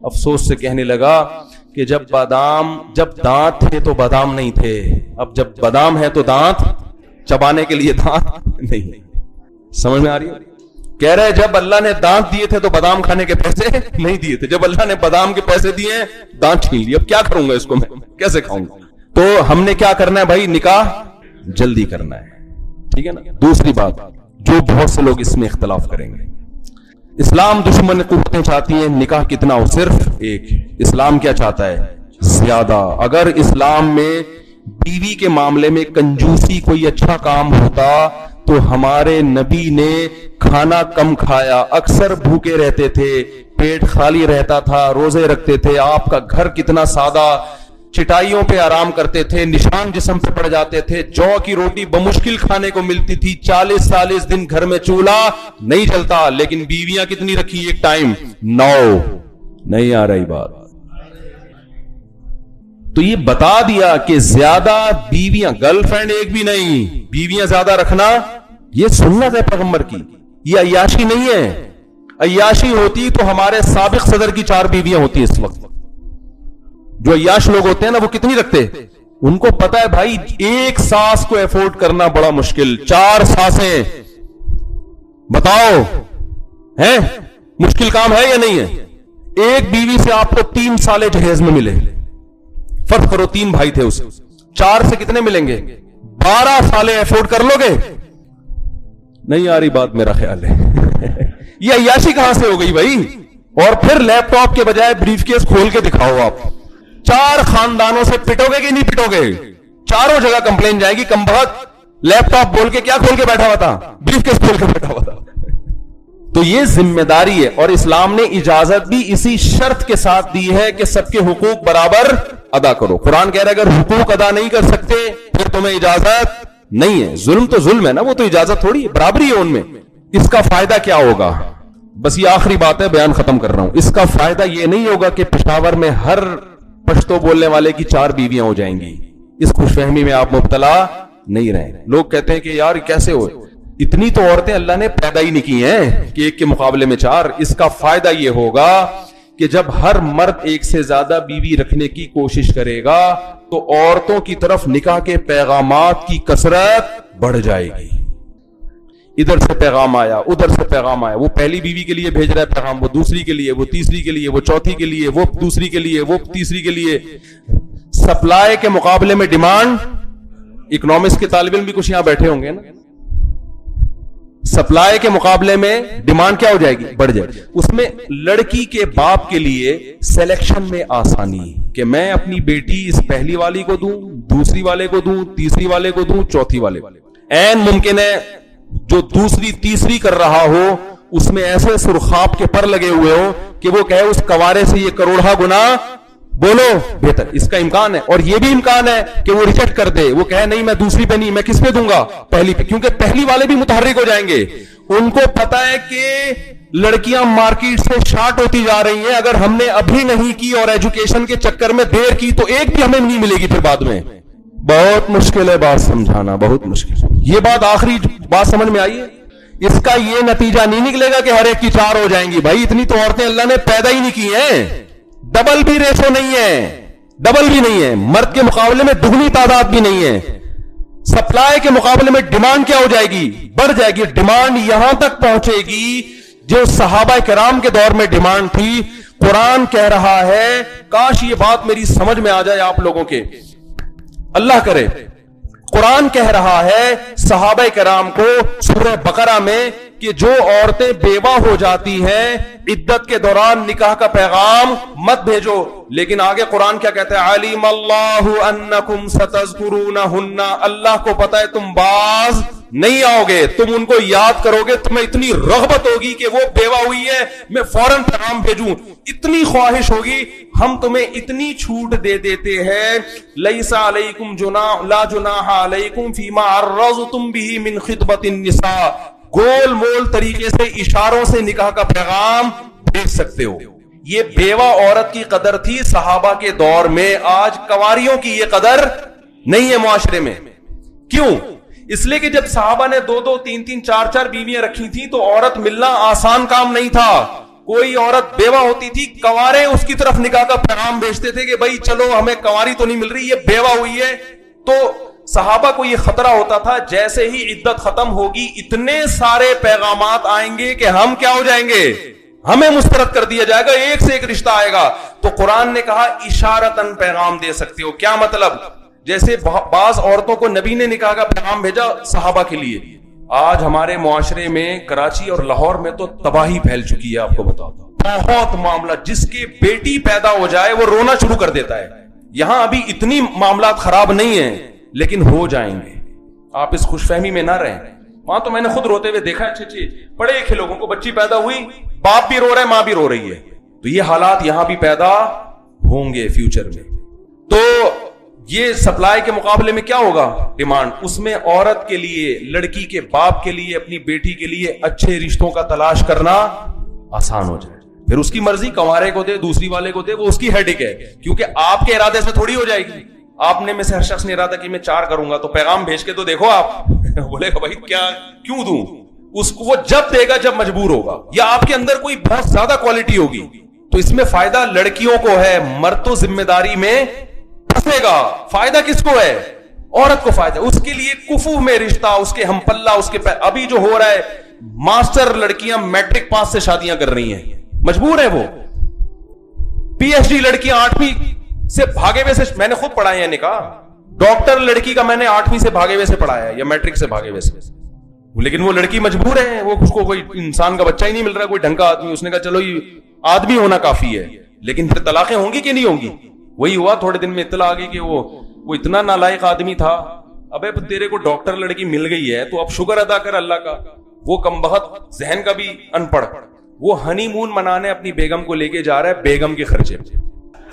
افسوس سے کہنے لگا کہ جب دانت تھے تو بادام نہیں تھے, اب جب بادام ہے تو دانت چبانے کے لیے دانت نہیں. سمجھ میں آ رہی ہے؟ کہہ رہے جب اللہ نے دانت دیے تھے تو بادام کھانے کے پیسے نہیں دیے تھے, جب اللہ نے بادام کے پیسے دیے دانت چھین لیے, اب کیا کروں گا اس کو, میں کیسے کھاؤں گا. تو ہم نے کیا کرنا ہے بھائی, نکاح جلدی کرنا ہے. ٹھیک ہے نا. دوسری بات جو بہت سے لوگ اس میں اختلاف کریں گے, اسلام دشمن قوتیں چاہتی ہیں نکاح کتنا ہو, صرف ایک. اسلام کیا چاہتا ہے, زیادہ. اگر اسلام میں بیوی کے معاملے میں کنجوسی کوئی اچھا کام ہوتا تو ہمارے نبی نے کھانا کم کھایا, اکثر بھوکے رہتے تھے, پیٹ خالی رہتا تھا, روزے رکھتے تھے. آپ کا گھر کتنا سادہ, چٹائیوں پہ آرام کرتے تھے, نشان جسم پہ پڑ جاتے تھے, جو کی روٹی بمشکل کھانے کو ملتی تھی, 40 دن گھر میں چولہا نہیں چلتا. لیکن بیویاں کتنی رکھی ایک ٹائم, 9. نہیں آ رہی بات. تو یہ بتا دیا کہ زیادہ بیویاں, گرل فرینڈ ایک بھی نہیں, بیویاں زیادہ رکھنا یہ سنت ہے پیغمبر کی, یہ عیاشی نہیں ہے. عیاشی ہوتی تو ہمارے سابق صدر کی 4 بیویاں ہوتی اس وقت. جو عیاش لوگ ہوتے ہیں نا وہ کتنی رکھتے, ان کو پتا ہے بھائی ایک ساس کو افورڈ کرنا بڑا مشکل, 4 ساسیں بتاؤ ہے مشکل کام ہے یا نہیں ہے. ایک بیوی سے آپ کو 3 سالے جہیز میں ملے, فرض کرو 3 بھائی تھے, اس 4 سے کتنے ملیں گے, 12 سالے افورڈ کر لو گے. نہیں آ رہی بات میرا خیال ہے. یہ عیاشی کہاں سے ہو گئی بھائی. اور پھر لیپ ٹاپ کے بجائے بریف کیس کھول کے دکھاؤ, آپ 4 خاندانوں سے پٹو گے کہ نہیں پٹو گے, چاروں جگہ کمپلین جائے گی. کم بخت لیپ ٹاپ بول کے کیا کھول کے بیٹھا ہوا تھا, بریف کیس کھول کے بیٹھا ہوا تھا. تو یہ ذمہ داری ہے, اور اسلام نے اجازت بھی اسی شرط کے ساتھ دی ہے کہ سب کے حقوق برابر ادا کرو. قرآن کہہ رہا ہے اگر حقوق ادا نہیں کر سکتے پھر تمہیں اجازت نہیں ہے. ظلم تو ظلم ہے نا, وہ تو اجازت تھوڑی ہے, برابری ہے ان میں. اس کا فائدہ کیا ہوگا, بس یہ آخری بات ہے, بیان ختم کر رہا ہوں. اس کا فائدہ یہ نہیں ہوگا کہ پشاور میں ہر پشتو بولنے والے کی 4 بیویاں ہو جائیں گی. اس خوش فہمی میں آپ مبتلا نہیں رہیں. لوگ کہتے ہیں کہ یار کیسے ہو, اتنی تو عورتیں اللہ نے پیدا ہی نہیں کی ہیں کہ ایک کے مقابلے میں 4. اس کا فائدہ یہ ہوگا کہ جب ہر مرد ایک سے زیادہ بیوی رکھنے کی کوشش کرے گا تو عورتوں کی طرف نکاح کے پیغامات کی کثرت بڑھ جائے گی. ادھر سے پیغام آیا, ادھر سے پیغام آیا, وہ پہلی بیوی کے لیے بھیج رہا ہے پیغام, وہ دوسری کے لیے, وہ تیسری کے لیے, وہ چوتھی کے لیے, وہ دوسری کے لیے, وہ تیسری کے لیے. سپلائی کے مقابلے میں ڈیمانڈ. اکنامکس کے طالب علم بھی کچھ یہاں بیٹھے ہوں گے نا. سپلائی کے مقابلے میں ڈیمانڈ کیا ہو جائے گی, بڑھ جائے گی. اس میں لڑکی کے باپ کے لیے سلیکشن میں آسانی کہ میں اپنی بیٹی اس پہلی والی کو دوں, دوسری والے کو دوں, تیسری والے کو دوں, چوتھی والے کو. این ممکن ہے جو دوسری تیسری کر رہا ہو اس میں ایسے سرخاب کے پر لگے ہوئے ہو کہ وہ کہے اس کوارے سے یہ کروڑا گنا بولو بہتر. اس کا امکان ہے. اور یہ بھی امکان ہے کہ وہ ریجیکٹ کر دے, وہ کہے نہیں میں دوسری پہ نہیں, میں کس پہ دوں گا, پہلی پہ. کیونکہ پہلی والے بھی متحرک ہو جائیں گے. ان کو پتا ہے کہ لڑکیاں مارکیٹ سے شارٹ ہوتی جا رہی ہیں, اگر ہم نے ابھی نہیں کی اور ایجوکیشن کے چکر میں دیر کی تو ایک بھی ہمیں نہیں ملے گی پھر بعد میں. بہت مشکل ہے بات سمجھانا, بہت مشکل. یہ بات آخری بات سمجھ میں آئی ہے. اس کا یہ نتیجہ نہیں نکلے گا کہ ہر ایک کی 4 ہو جائیں گی. بھائی اتنی تو عورتیں اللہ نے پیدا ہی نہیں کی ہیں. ڈبل بھی ریشو نہیں ہے, ڈبل بھی نہیں ہے, مرد کے مقابلے میں دگنی تعداد بھی نہیں ہے. سپلائی کے مقابلے میں ڈیمانڈ کیا ہو جائے گی, بڑھ جائے گی. ڈیمانڈ یہاں تک پہنچے گی جو صحابہ کرام کے دور میں ڈیمانڈ تھی. قرآن کہہ رہا ہے, کاش یہ بات میری سمجھ میں آ جائے آپ لوگوں کے, اللہ کرے. قرآن کہہ رہا ہے صحابہ کرام کو سورہ بقرہ میں کہ جو عورتیں بیوہ ہو جاتی ہیں عدت کے دوران نکاح کا پیغام مت بھیجو. لیکن آگے قرآن کیا کہتا ہے, علیم اللہ انکم ستذکرونہن, اللہ کو پتا ہے تم باز نہیں آؤ گے, تم ان کو یاد کرو گے, تمہیں اتنی رغبت ہوگی کہ وہ بیوہ ہوئی ہے میں فوراً پیغام بھیجوں, اتنی خواہش ہوگی, ہم تمہیں اتنی چھوٹ دے دیتے ہیں. لیس علیکم جناح لا جناح علیکم فیما عرضتم به من خطبۃ النساء, گول مول طریقے سے اشاروں سے نکاح کا پیغام بھیج سکتے ہو. یہ بیوہ عورت کی قدر تھی صحابہ کے دور میں, آج کنواریوں کی یہ قدر نہیں ہے معاشرے میں. کیوں؟ اس لیے کہ جب صحابہ نے 2-2, 3-3, 4-4 بیویاں رکھی تھیں تو عورت ملنا آسان کام نہیں تھا. کوئی عورت بیوہ ہوتی تھی, کنوارے اس کی طرف نکاح کا پیغام بھیجتے تھے کہ بھائی چلو ہمیں کنواری تو نہیں مل رہی, یہ بیوہ ہوئی ہے. تو صحابہ کو یہ خطرہ ہوتا تھا جیسے ہی عدت ختم ہوگی اتنے سارے پیغامات آئیں گے کہ ہم کیا ہو جائیں گے, ہمیں مسترد کر دیا جائے گا, ایک سے ایک رشتہ آئے گا. تو قرآن نے کہا اشارتاً پیغام دے سکتے ہو. کیا مطلب؟ جیسے بعض عورتوں کو نبی نے نکاح کا پیغام بھیجا صحابہ کے لیے. آج ہمارے معاشرے میں کراچی اور لاہور میں تو تباہی پھیل چکی ہے. آپ کو بتاؤ بہت معاملہ, جس کی بیٹی پیدا ہو جائے وہ رونا شروع کر دیتا ہے. یہاں ابھی اتنی معاملات خراب نہیں ہیں لیکن ہو جائیں گے. آپ اس خوش فہمی میں نہ رہیں. وہاں تو میں نے خود روتے ہوئے دیکھا اچھے پڑھے لکھے لوگوں کو بچی پیدا ہوئی, باپ بھی رو رہا ہے ماں بھی رو رہی ہے. تو یہ حالات یہاں بھی پیدا ہوں گے فیوچر میں. تو یہ سپلائی کے مقابلے میں کیا ہوگا ڈیمانڈ, اس میں عورت کے لیے, لڑکی کے باپ کے لیے, اپنی بیٹی کے لیے اچھے رشتوں کا تلاش کرنا آسان ہو جائے. پھر اس کی مرضی, کنوارے کو دے, دوسری والے کو دے, وہ اس کی ہیڈک ہے, کیونکہ آپ کے ارادے سے تھوڑی ہو جائے گی. آپ نے میں سے ہر شخص نے ارادہ کہ میں 4 کروں گا, تو پیغام بھیج کے تو دیکھو آپ بولے گا بھائی کیا کیوں دوں, اس کو وہ جب دے گا جب مجبور ہوگا, یا آپ کے اندر کوئی بہت زیادہ کوالٹی ہوگی. تو اس میں فائدہ لڑکیوں کو ہے, مرد تو ذمہ داری میں پھنسے گا. فائدہ کس کو ہے؟ عورت کو فائدہ. اس کے لیے کفو میں رشتہ, اس کے ہم پلہ, اس کے ابھی جو ہو رہا ہے, ماسٹر لڑکیاں میٹرک پاس سے شادیاں کر رہی ہیں, مجبور ہے وہ. پی ایچ ڈی لڑکیاں 8ویں سے بھاگے ہوئے سے, میں نے خود پڑھایا ہے نکاح. ڈاکٹر لڑکی کا میں نے 8ویں سے بھاگے ہوئے سے پڑھایا ہے, یا میٹرک سے بھاگے ہوئے سے. لیکن وہ لڑکی مجبور ہے, وہ اس کو کوئی انسان کا بچہ ہی نہیں مل رہا, کوئی ڈھنگ کا آدمی. اس نے کہا چلو یہ آدمی ہونا کافی ہے. لیکن پھر طلاقیں ہوں گی کہ نہیں ہوں گی؟ وہی ہوا, تھوڑے دن میں اطلاع آ گئی کہ وہ اتنا نالائق آدمی تھا. ابے تیرے کو ڈاکٹر لڑکی مل گئی ہے تو اب شکر ادا کر اللہ کا. وہ کمبخت ذہن کا بھی ان پڑھ, وہ ہنی مون منانے اپنی بیگم کو لے کے جا رہا ہے بیگم کے خرچے.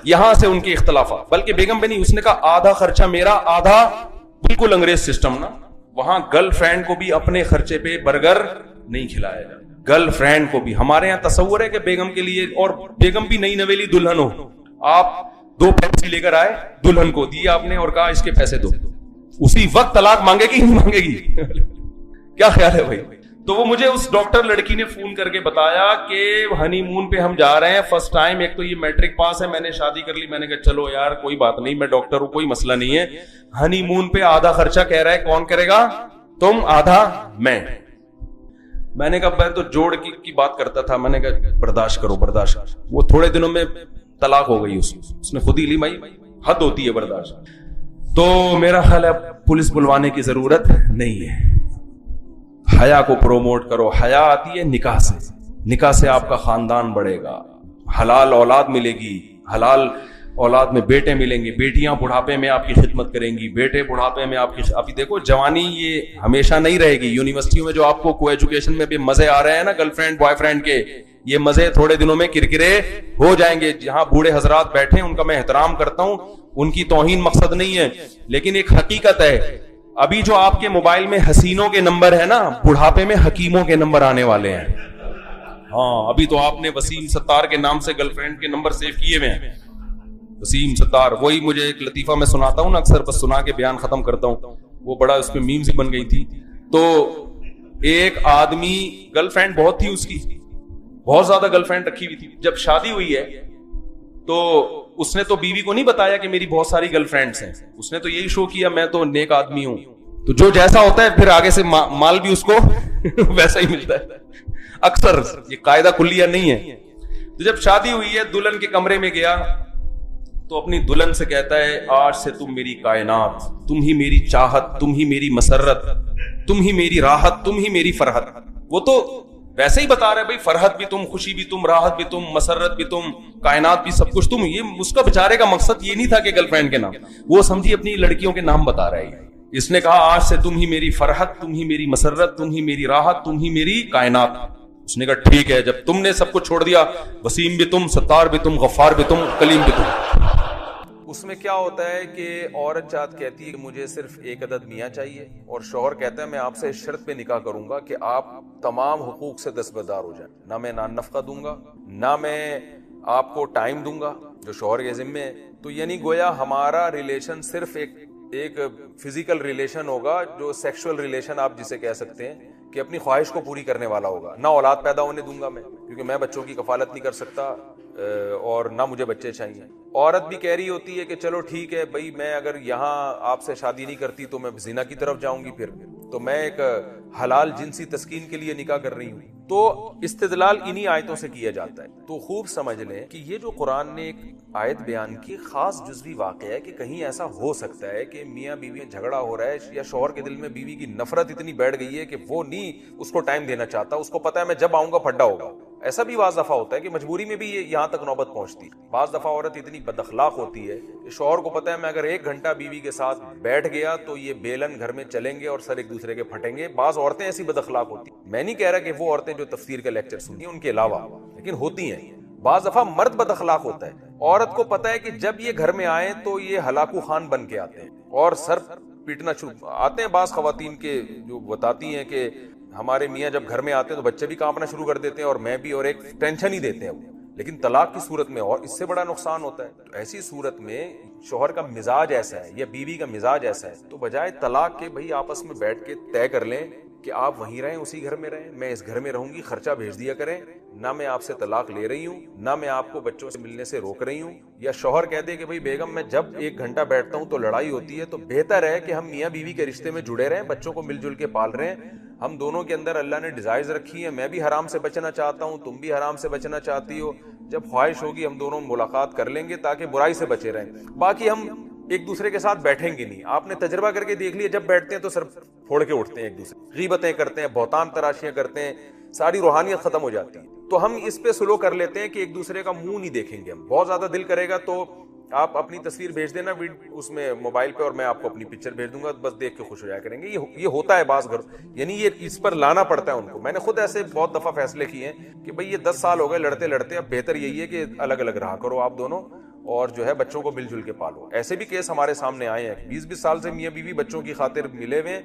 یہاں سے ان کے اختلافات, بلکہ بیگم پہ نہیں, اس نے کہا آدھا خرچہ میرا, آدھا بالکل انگریز سسٹم نا. وہاں گرل فرینڈ کو بھی اپنے خرچے پہ برگر نہیں کھلایا جائے. گرل فرینڈ کو بھی, ہمارے یہاں تصور ہے کہ بیگم کے لیے, اور بیگم بھی نئی نویلی دلہن ہو, آپ 2 پیپسی لے کر آئے, دلہن کو دی آپ نے اور کہا اس کے پیسے دو, اسی وقت طلاق مانگے گی نہیں مانگے گی؟ کیا خیال ہے بھائی؟ تو وہ مجھے اس ڈاکٹر لڑکی نے فون کر کے بتایا کہ ہنی مون پہ ہم جا رہے ہیں, فرسٹ ٹائم, ایک تو یہ میٹرک پاس ہے, میں نے شادی کر لی. میں نے کہا چلو یار کوئی بات نہیں, میں ڈاکٹر ہوں, کوئی مسئلہ نہیں ہے. ہنی مون پہ آدھا خرچہ کہہ رہا ہے, کون کرے گا؟ تم آدھا, میں نے کہا میں تو جوڑ کی بات کرتا تھا. میں نے کہا برداشت کرو برداشت. وہ تھوڑے دنوں میں طلاق ہو گئی, اس نے خود ہی لی. بھائی حد ہوتی ہے برداشت. تو میرا خیال ہے پولیس بلوانے کی ضرورت نہیں ہے. حیا کو پروموٹ کرو. حیا آتی ہے نکاح سے, نکاح سے آپ کا خاندان بڑھے گا, حلال اولاد ملے گی, حلال اولاد میں بیٹے ملیں گے, بیٹیاں بڑھاپے میں آپ کی خدمت کریں گی, بیٹے بڑھاپے میں آپ کی. ابھی دیکھو جوانی یہ ہمیشہ نہیں رہے گی. یونیورسٹیوں میں جو آپ کو ایجوکیشن میں بھی مزے آ رہے ہیں نا گرل فرینڈ بوائے فرینڈ کے, یہ مزے تھوڑے دنوں میں کرکرے ہو جائیں گے. جہاں بوڑھے حضرات بیٹھے ان کا میں احترام کرتا ہوں, ان کی توہین مقصد نہیں ہے, لیکن ایک حقیقت ہے, ابھی جو آپ کے موبائل میں حسینوں کے نمبر ہے نا, بڑھاپے میں حکیموں کے نمبر آنے والے ہیں. ہاں ابھی تو آپ نے وسیم ستار کے نام سے گرل فرینڈ کے نمبر سیو کیے ہوئے ہیں. وسیم ستار, وہی مجھے ایک لطیفہ میں سناتا ہوں نا اکثر, بس سنا کے بیان ختم کرتا ہوں. وہ بڑا اس پہ میم سی بن گئی تھی. تو ایک آدمی گرل فرینڈ بہت تھی اس کی, بہت زیادہ گرل فرینڈ رکھی ہوئی تھی. جب شادی ہوئی ہے تو اس نے تو بیوی کو نہیں بتایا کہ میری بہت ساری گرل فرینڈز ہیں. اس نے تو یہی شو کیا میں تو نیک آدمی ہوں. تو جو جیسا ہوتا ہے پھر آگے سے مال بھی اس کو ویسا ہی ملتا ہے. اکثر یہ قاعدہ کلیہ نہیں ہے. تو جب شادی ہوئی ہے, دلہن کے کمرے میں گیا تو اپنی دلہن سے کہتا ہے آج سے تم میری کائنات, تم ہی میری چاہت, تم ہی میری مسرت, تم ہی میری راحت, تم ہی میری فرحت. وہ تو ویسے ہی بتا رہے بھائی, فرحت بھی تم, خوشی بھی تم, راحت بھی تم, مسرت بھی تم, کائنات بھی, سب کچھ تم. یہ اس کا بیچارے کا مقصد یہ نہیں تھا کہ گرل فرینڈ کے نام, وہ سمجھی اپنی لڑکیوں کے نام بتا رہا ہے. اس نے کہا آج سے تم ہی میری فرحت, تم ہی میری مسرت, تم ہی میری راحت, تم ہی میری کائنات. اس نے کہا ٹھیک ہے. جب تم نے سب کچھ چھوڑ دیا, وسیم بھی تم, ستار بھی تم, غفار بھی تم, کلیم بھی تم. اس میں کیا ہوتا ہے کہ عورت چاہت کہتی ہے کہ مجھے صرف ایک عدد میاں چاہیے, اور شوہر کہتا ہے میں آپ سے اس شرط پہ نکاح کروں گا کہ آپ تمام حقوق سے دستبردار ہو جائیں. نہ میں نان نفقہ دوں گا, نہ میں آپ کو ٹائم دوں گا جو شوہر کے ذمے ہے. تو یعنی گویا ہمارا ریلیشن صرف ایک فزیکل ریلیشن ہوگا, جو سیکشل ریلیشن آپ جسے کہہ سکتے ہیں, کہ اپنی خواہش کو پوری کرنے والا ہوگا. نہ اولاد پیدا ہونے دوں گا میں, کیونکہ میں بچوں کی کفالت نہیں کر سکتا, اور نہ مجھے بچے چاہیے. عورت بھی کہہ رہی ہوتی ہے کہ چلو ٹھیک ہے بھائی، میں اگر یہاں آپ سے شادی نہیں کرتی تو میں زنا کی طرف جاؤں گی، پھر تو میں ایک حلال جنسی تسکین کے لیے نکاح کر رہی ہوں. تو استدلال انہی آیتوں سے کیا جاتا ہے. تو خوب سمجھ لیں کہ یہ جو قرآن نے ایک آیت بیان کی، خاص جزوی واقعہ ہے کہ کہیں ایسا ہو سکتا ہے کہ میاں بیوی میں جھگڑا ہو رہا ہے یا شوہر کے دل میں بیوی کی نفرت اتنی بیٹھ گئی ہے کہ وہ نہیں اس کو ٹائم دینا چاہتا، اس کو پتا ہے میں جب آؤں گا پھڈا ہوگا. ایسا بھی بعض دفعہ ہوتا ہے کہ مجبوری میں بھی یہ یہاں تک نوبت پہنچتی ہے. بعض دفعہ عورت اتنی بد اخلاق ہوتی ہے کہ شوہر کو پتا ہے میں اگر 1 گھنٹہ بیوی کے ساتھ بیٹھ گیا تو یہ بیلن گھر میں چلیں گے اور سر ایک دوسرے کے پھٹیں گے. بعض عورتیں ایسی بد اخلاق ہوتی ہیں. میں نہیں کہہ رہا کہ وہ عورتیں جو تفسیر کا لیکچر سنتی ہیں ان کے علاوہ، لیکن ہوتی ہیں. بعض دفعہ مرد بد اخلاق ہوتا ہے. عورت کو پتا ہے کہ جب یہ گھر میں آئیں تو یہ ہلاکو خان بن کے آتے ہیں اور سر پیٹنا شروع آتے ہیں. بعض خواتین کے جو بتاتی ہیں کہ ہمارے میاں جب گھر میں آتے ہیں تو بچے بھی کانپنا شروع کر دیتے ہیں اور میں بھی، اور ایک ٹینشن ہی دیتے ہیں. لیکن طلاق کی صورت میں اور اس سے بڑا نقصان ہوتا ہے. تو ایسی صورت میں شوہر کا مزاج ایسا ہے یا بیوی کا مزاج ایسا ہے تو بجائے طلاق کے بھائی آپس میں بیٹھ کے طے کر لیں کہ آپ وہیں رہیں، اسی گھر میں رہیں، میں اس گھر میں رہوں گی، خرچہ بھیج دیا کریں، نہ میں آپ سے طلاق لے رہی ہوں، نہ میں آپ کو بچوں سے ملنے سے روک رہی ہوں. یا شوہر کہہ دے کہ بھائی بیگم میں جب 1 گھنٹہ بیٹھتا ہوں تو لڑائی ہوتی ہے، تو بہتر ہے کہ ہم میاں بیوی کے رشتے میں جڑے رہیں، بچوں کو مل جل کے پال رہے ہیں. ہم دونوں کے اندر اللہ نے ڈیزائرز رکھی ہیں، میں بھی حرام سے بچنا چاہتا ہوں، تم بھی حرام سے بچنا چاہتی ہو. جب خواہش ہوگی ہم دونوں ملاقات کر لیں گے تاکہ برائی سے بچے رہیں. باقی ہم ایک دوسرے کے ساتھ بیٹھیں گے نہیں. آپ نے تجربہ کر کے دیکھ لیا، جب بیٹھتے ہیں تو سر پھوڑ کے اٹھتے ہیں، ایک دوسرے غیبتیں کرتے ہیں، بہتان تراشیاں کرتے ہیں، ساری روحانیت ختم ہو جاتی ہے. تو ہم اس پہ سلو کر لیتے ہیں کہ ایک دوسرے کا منہ نہیں دیکھیں گے. ہم بہت زیادہ دل کرے گا تو آپ اپنی تصویر بھیج دینا اس میں موبائل پہ، اور میں آپ کو اپنی پکچر بھیج دوں گا، بس دیکھ کے خوش ہو جایا کریں گے. یہ ہوتا ہے بعض گھر، یعنی یہ اس پر لانا پڑتا ہے ان کو. میں نے خود ایسے بہت دفعہ فیصلے کیے ہیں کہ بھئی یہ 10 سال ہو گئے لڑتے لڑتے، اب بہتر یہی ہے کہ الگ الگ رہا کرو آپ دونوں، اور جو ہے بچوں کو مل جل کے پالو. ایسے بھی کیس ہمارے سامنے آئے ہیں، 20-20 سال سے میاں بیوی بچوں کی خاطر ملے ہوئے،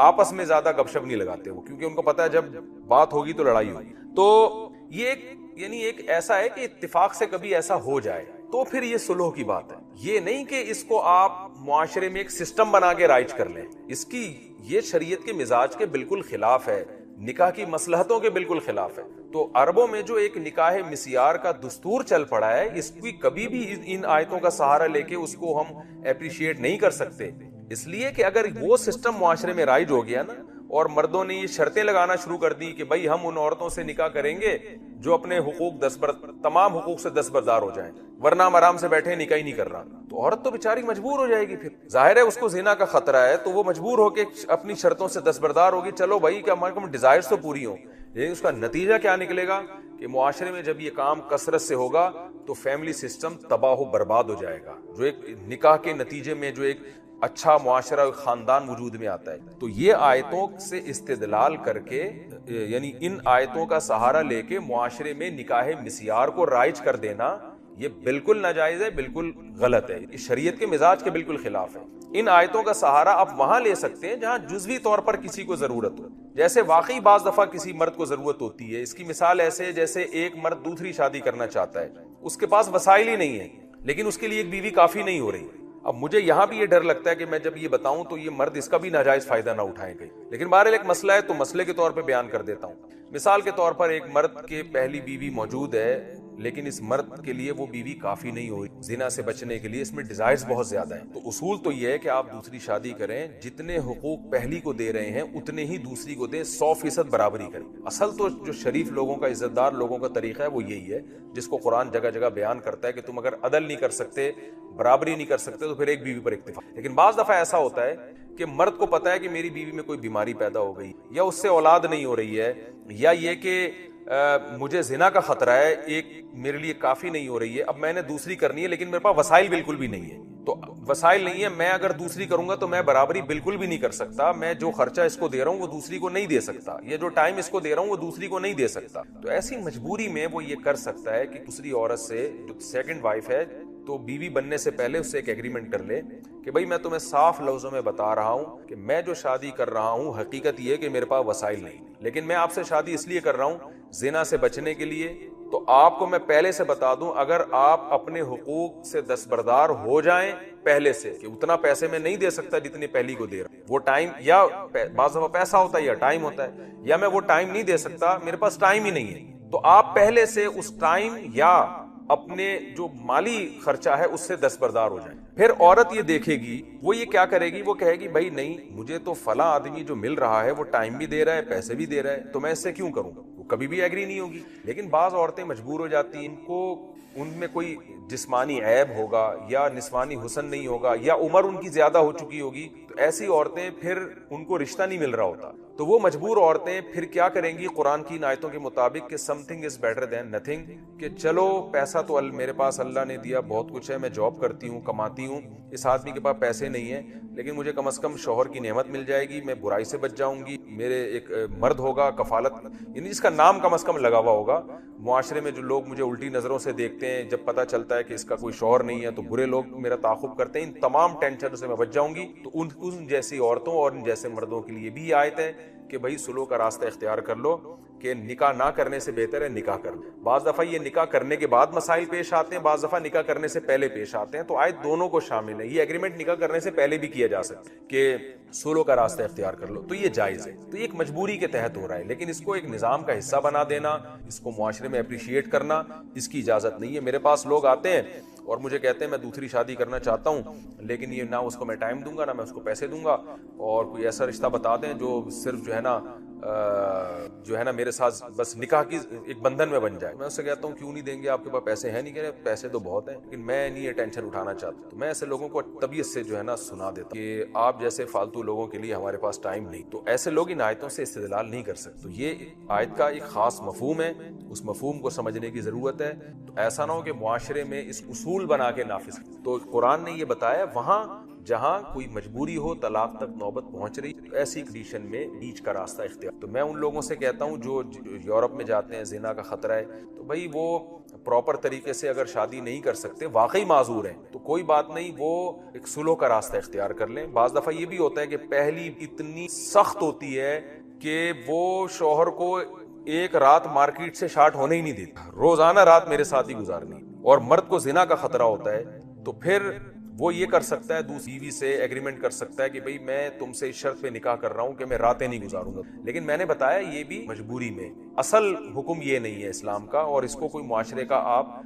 آپس میں زیادہ گپ شپ نہیں لگاتے وہ، کیونکہ ان کو پتا ہے جب بات ہوگی تو لڑائی ہوگی. تو یہ ایک ایسا ہے کہ اتفاق سے کبھی ایسا ہو جائے تو پھر یہ صلح کی بات ہے. یہ نہیں کہ اس کو آپ معاشرے میں ایک سسٹم بنا کے رائج کر لیں. اس کی یہ شریعت کے مزاج کے بالکل خلاف ہے، نکاح کی مصلحتوں کے بالکل خلاف ہے. تو عربوں میں جو ایک نکاح مسیار کا دستور چل پڑا ہے، اس کی کبھی بھی ان آیتوں کا سہارا لے کے اس کو ہم اپریشیٹ نہیں کر سکتے. اس لیے کہ اگر وہ سسٹم معاشرے میں رائج ہو گیا نا، اور مردوں نے یہ شرطیں لگانا شروع کر دی کہ بھائی ہم ان عورتوں سے نکاح کریں گے جو اپنے حقوق تمام حقوق سے دستبردار ہو جائیں، ورنہ ہم آرام سے بیٹھے نکاح ہی نہیں کر رہا، تو عورت تو بیچاری مجبور ہو جائے گی. پھر ظاہر ہے اس کو زنا کا خطرہ ہے تو وہ مجبور ہو کے اپنی شرطوں سے دستبردار ہوگی. چلو بھائی کہ ہمارے ڈیزائرز تو پوری ہوں، لیکن اس کا نتیجہ کیا نکلے گا کہ معاشرے میں جب یہ کام کثرت سے ہوگا تو فیملی سسٹم تباہ و برباد ہو جائے گا. جو ایک نکاح کے نتیجے میں جو ایک اچھا معاشرہ خاندان وجود میں آتا ہے. تو یہ آیتوں سے استدلال کر کے، یعنی ان آیتوں کا سہارا لے کے معاشرے میں نکاح مسیار کو رائج کر دینا، یہ بالکل ناجائز ہے، بالکل غلط ہے، یہ شریعت کے مزاج کے بالکل خلاف ہے. ان آیتوں کا سہارا آپ وہاں لے سکتے ہیں جہاں جزوی طور پر کسی کو ضرورت ہو. جیسے واقعی بعض دفعہ کسی مرد کو ضرورت ہوتی ہے. اس کی مثال ایسے ہے جیسے ایک مرد دوسری شادی کرنا چاہتا ہے، اس کے پاس وسائل ہی نہیں ہے، لیکن اس کے لیے ایک بیوی کافی نہیں ہو رہی. اب مجھے یہاں بھی یہ ڈر لگتا ہے کہ میں جب یہ بتاؤں تو یہ مرد اس کا بھی ناجائز فائدہ نہ اٹھائیں گے. لیکن بہرحال ایک مسئلہ ہے تو مسئلے کے طور پہ بیان کر دیتا ہوں. مثال کے طور پر ایک مرد کے پہلی بیوی موجود ہے، لیکن اس مرد کے لیے وہ بیوی کافی نہیں ہوئی زنا سے بچنے کے لیے، اس میں ڈیزائرز بہت زیادہ ہیں. تو اصول تو یہ ہے کہ آپ دوسری شادی کریں، جتنے حقوق پہلی کو دے رہے ہیں اتنے ہی دوسری کو دیں، 100% برابری کریں. اصل تو جو شریف لوگوں کا، عزت دار لوگوں کا طریقہ ہے وہ یہی ہے، جس کو قرآن جگہ جگہ بیان کرتا ہے کہ تم اگر عدل نہیں کر سکتے، برابری نہیں کر سکتے تو پھر ایک بیوی پر اکتفا. لیکن بعض دفعہ ایسا ہوتا ہے کہ مرد کو پتا ہے کہ میری بیوی میں کوئی بیماری پیدا ہو گئی، یا اس سے اولاد نہیں ہو رہی ہے، یا یہ کہ مجھے زنا کا خطرہ ہے، ایک میرے لیے کافی نہیں ہو رہی ہے، اب میں نے دوسری کرنی ہے لیکن میرے پاس وسائل بالکل بھی نہیں ہے. تو وسائل نہیں ہے، میں اگر دوسری کروں گا تو میں برابری بالکل بھی نہیں کر سکتا. میں جو خرچہ اس کو دے رہا ہوں وہ دوسری کو نہیں دے سکتا، یہ جو ٹائم اس کو دے رہا ہوں وہ دوسری کو نہیں دے سکتا. تو ایسی مجبوری میں وہ یہ کر سکتا ہے کہ دوسری عورت سے جو سیکنڈ وائف ہے تو بیوی بننے سے پہلے اس سے ایک ایگریمنٹ کر لے کہ بھائی میں تمہیں صاف لفظوں میں بتا رہا ہوں کہ میں جو شادی کر رہا ہوں حقیقت یہ کہ میرے پاس وسائل نہیں، لیکن میں آپ سے شادی اس لیے کر رہا ہوں زنا سے بچنے کے لیے. تو آپ کو میں پہلے سے بتا دوں، اگر آپ اپنے حقوق سے دستبردار ہو جائیں پہلے سے کہ اتنا پیسے میں نہیں دے سکتا جتنے پہلی کو دے رہا ہوں، وہ ٹائم یا بعض دفعہ پیسہ ہوتا ہے یا ٹائم ہوتا ہے، یا میں وہ ٹائم نہیں دے سکتا، میرے پاس ٹائم ہی نہیں ہے، تو آپ پہلے سے اس ٹائم یا اپنے جو مالی خرچہ ہے اس سے دستبردار ہو جائیں. پھر عورت یہ دیکھے گی, وہ یہ کیا کرے گی, وہ کہے گی بھائی نہیں, مجھے تو فلاں آدمی جو مل رہا ہے وہ ٹائم بھی دے رہا ہے, پیسے بھی دے رہا ہے, تو میں اس سے کیوں کروں. وہ کبھی بھی ایگری نہیں ہوگی. لیکن بعض عورتیں مجبور ہو جاتی ہیں, ان کو ان میں کوئی جسمانی عیب ہوگا یا نسوانی حسن نہیں ہوگا یا عمر ان کی زیادہ ہو چکی ہوگی, تو ایسی عورتیں پھر ان کو رشتہ نہیں مل رہا ہوتا, تو وہ مجبور عورتیں پھر کیا کریں گی قرآن کی آیتوں کے مطابق کہ some thing is better than nothing, کہ چلو پیسہ تو میرے پاس اللہ نے دیا, بہت کچھ ہے, میں جاب کرتی ہوں, کماتی ہوں, اس آدمی کے پاس پیسے نہیں ہیں, لیکن مجھے کم از کم شوہر کی نعمت مل جائے گی, میں برائی سے بچ جاؤں گی, میرے ایک مرد ہوگا کفالت, یعنی جس کا نام کم از کم لگا ہوا ہوگا. معاشرے میں جو لوگ مجھے الٹی نظروں سے دیکھتے ہیں, جب پتہ چلتا ہے کہ اس کا کوئی شوہر نہیں ہے تو برے لوگ میرا تعاقب کرتے ہیں, ان تمام ٹینشن سے میں بچ جاؤں گی. تو ان جیسی عورتوں اور ان جیسے مردوں کے لیے بھی یہ آیت ہے کہ بھائی سلو کا راستہ اختیار کر لو, کہ نکاح نہ کرنے سے بہتر ہے نکاح کر لو. بعض دفعہ یہ نکاح کرنے کے بعد مسائل پیش آتے ہیں, بعض دفعہ نکاح کرنے سے پہلے پیش آتے ہیں, تو آیت دونوں کو شامل ہے. یہ ایگریمنٹ نکاح کرنے سے پہلے بھی کیا جا سکتا ہے کہ سولو کا راستہ اختیار کر لو, تو یہ جائز ہے. تو یہ ایک مجبوری کے تحت ہو رہا ہے, لیکن اس کو ایک نظام کا حصہ بنا دینا, اس کو معاشرے میں اپریشیٹ کرنا, اس کی اجازت نہیں ہے. میرے پاس لوگ آتے ہیں اور مجھے کہتے ہیں میں دوسری شادی کرنا چاہتا ہوں, لیکن یہ نہ اس کو میں ٹائم دوں گا, نہ میں اس کو پیسے دوں گا, اور کوئی ایسا رشتہ بتا دیں جو صرف جو ہے نا میرے ساتھ بس نکاح کی ایک بندھن میں بن جائے. میں اس سے کہتا ہوں کیوں نہیں دیں گے, آپ کے پاس پیسے ہیں نہیں, کہہ رہے پیسے تو بہت ہیں لیکن میں نہیں یہ ٹینشن اٹھانا چاہتا. تو میں ایسے لوگوں کو طبیعت سے جو ہے نا سنا دیتا کہ آپ جیسے فالتو لوگوں کے لیے ہمارے پاس ٹائم نہیں. تو ایسے لوگ ان آیتوں سے استدلال نہیں کر سکتے. تو یہ آیت کا ایک خاص مفہوم ہے, اس مفہوم کو سمجھنے کی ضرورت ہے. تو ایسا نہ ہو کہ معاشرے میں اس اصول بنا کے نافذ. تو قرآن نے یہ بتایا وہاں جہاں کوئی مجبوری ہو, طلاق تک نوبت پہنچ رہی, تو ایسی کنڈیشن میں بیچ کا راستہ اختیار. تو میں ان لوگوں سے کہتا ہوں جو یورپ میں جاتے ہیں, زنا کا خطرہ ہے, تو بھائی وہ پراپر طریقے سے اگر شادی نہیں کر سکتے, واقعی معذور ہیں, تو کوئی بات نہیں, وہ ایک سلو کا راستہ اختیار کر لیں. بعض دفعہ یہ بھی ہوتا ہے کہ پہلی اتنی سخت ہوتی ہے کہ وہ شوہر کو ایک رات مارکیٹ سے شارٹ ہونے ہی نہیں دیتا, روزانہ رات میرے ساتھ ہی گزارنی, اور مرد کو زنا کا خطرہ ہوتا ہے, تو پھر وہ یہ کر سکتا ہے, دوسری بیوی سے ایگریمنٹ کر سکتا ہے کہ بھئی میں تم سے اس شرط پہ نکاح کر رہا ہوں کہ میں راتیں نہیں گزاروں گا. لیکن میں نے بتایا یہ بھی مجبوری میں, اصل حکم یہ نہیں ہے اسلام کا, اور اس کو کوئی معاشرے کا آپ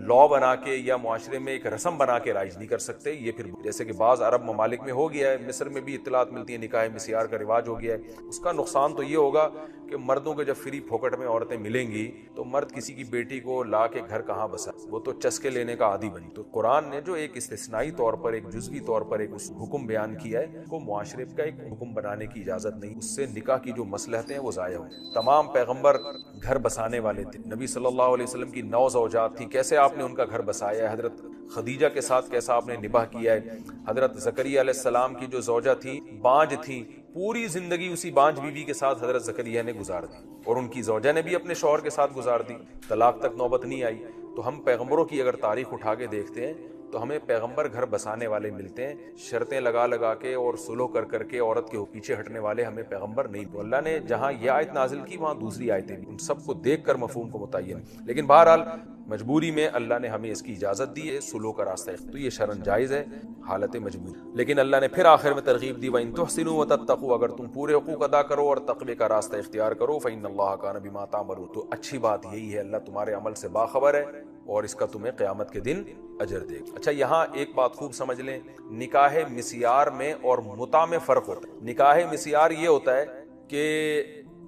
لا بنا کے یا معاشرے میں ایک رسم بنا کے رائج نہیں کر سکتے. یہ پھر جیسے کہ بعض عرب ممالک میں ہو گیا ہے, مصر میں بھی اطلاعات ملتی ہیں نکاح مسیار کا رواج ہو گیا ہے. اس کا نقصان تو یہ ہوگا کہ مردوں کے جب فری پھوکٹ میں عورتیں ملیں گی تو مرد کسی کی بیٹی کو لا کے گھر کہاں بسا, وہ تو چسکے لینے کا عادی بنی. تو قرآن نے جو ایک استثنائی طور پر, ایک جزوی طور پر ایک حکم بیان کیا ہے, کو معاشرے کا ایک حکم بنانے کی اجازت نہیں. اس سے نکاح کی جو مصلحتیں ہیں وہ ضائع ہوں. تمام پیغمبر گھر بسانے والے تھے. نبی صلی اللہ علیہ وسلم کی 9 زوجات تھیں, کیسے آپ نے ان کا گھر بسایا ہے. حضرت خدیجہ کے ساتھ کیسا آپ نے نباہ کیا ہے. حضرت زکریا علیہ السلام کی جو زوجہ تھی بانج تھی, پوری زندگی اسی بانج بیوی کے ساتھ حضرت زکریا نے گزار دی, اور ان کی زوجہ نے بھی اپنے شوہر کے ساتھ گزار دی, طلاق تک نوبت نہیں آئی. تو ہم پیغمبروں کی اگر تاریخ اٹھا کے دیکھتے ہیں تو ہمیں پیغمبر گھر بسانے والے ملتے ہیں, شرطیں لگا لگا کے اور سلو کر کر کے عورت کے پیچھے ہٹنے والے ہمیں پیغمبر نہیں. تو اللہ نے جہاں یہ آیت نازل کی وہاں دوسری آیتیں بھی, ان سب کو دیکھ کر مفہوم کو متعین. لیکن بہرحال مجبوری میں اللہ نے ہمیں اس کی اجازت دی ہے, سلو کا راستہ, تو یہ شرعاً جائز ہے حالت مجبوری. لیکن اللہ نے پھر آخر میں ترغیب دی, وَإِن تُحْسِنُوا وَتَتَّقُوا, اگر تم پورے حقوق ادا کرو اور تقوی کا راستہ اختیار کرو, فَإِنَّ اللَّهَ كَانَ بِمَا تَعْمَلُونَ, تو اچھی بات یہی ہے اللہ تمہارے عمل سے باخبر ہے اور اس کا تمہیں قیامت کے دن اجر دے گا. اچھا یہاں ایک بات خوب سمجھ لیں, نکاح مسیار میں اور متع میں فرق ہوتا ہے. نکاح مسیار یہ ہوتا ہے کہ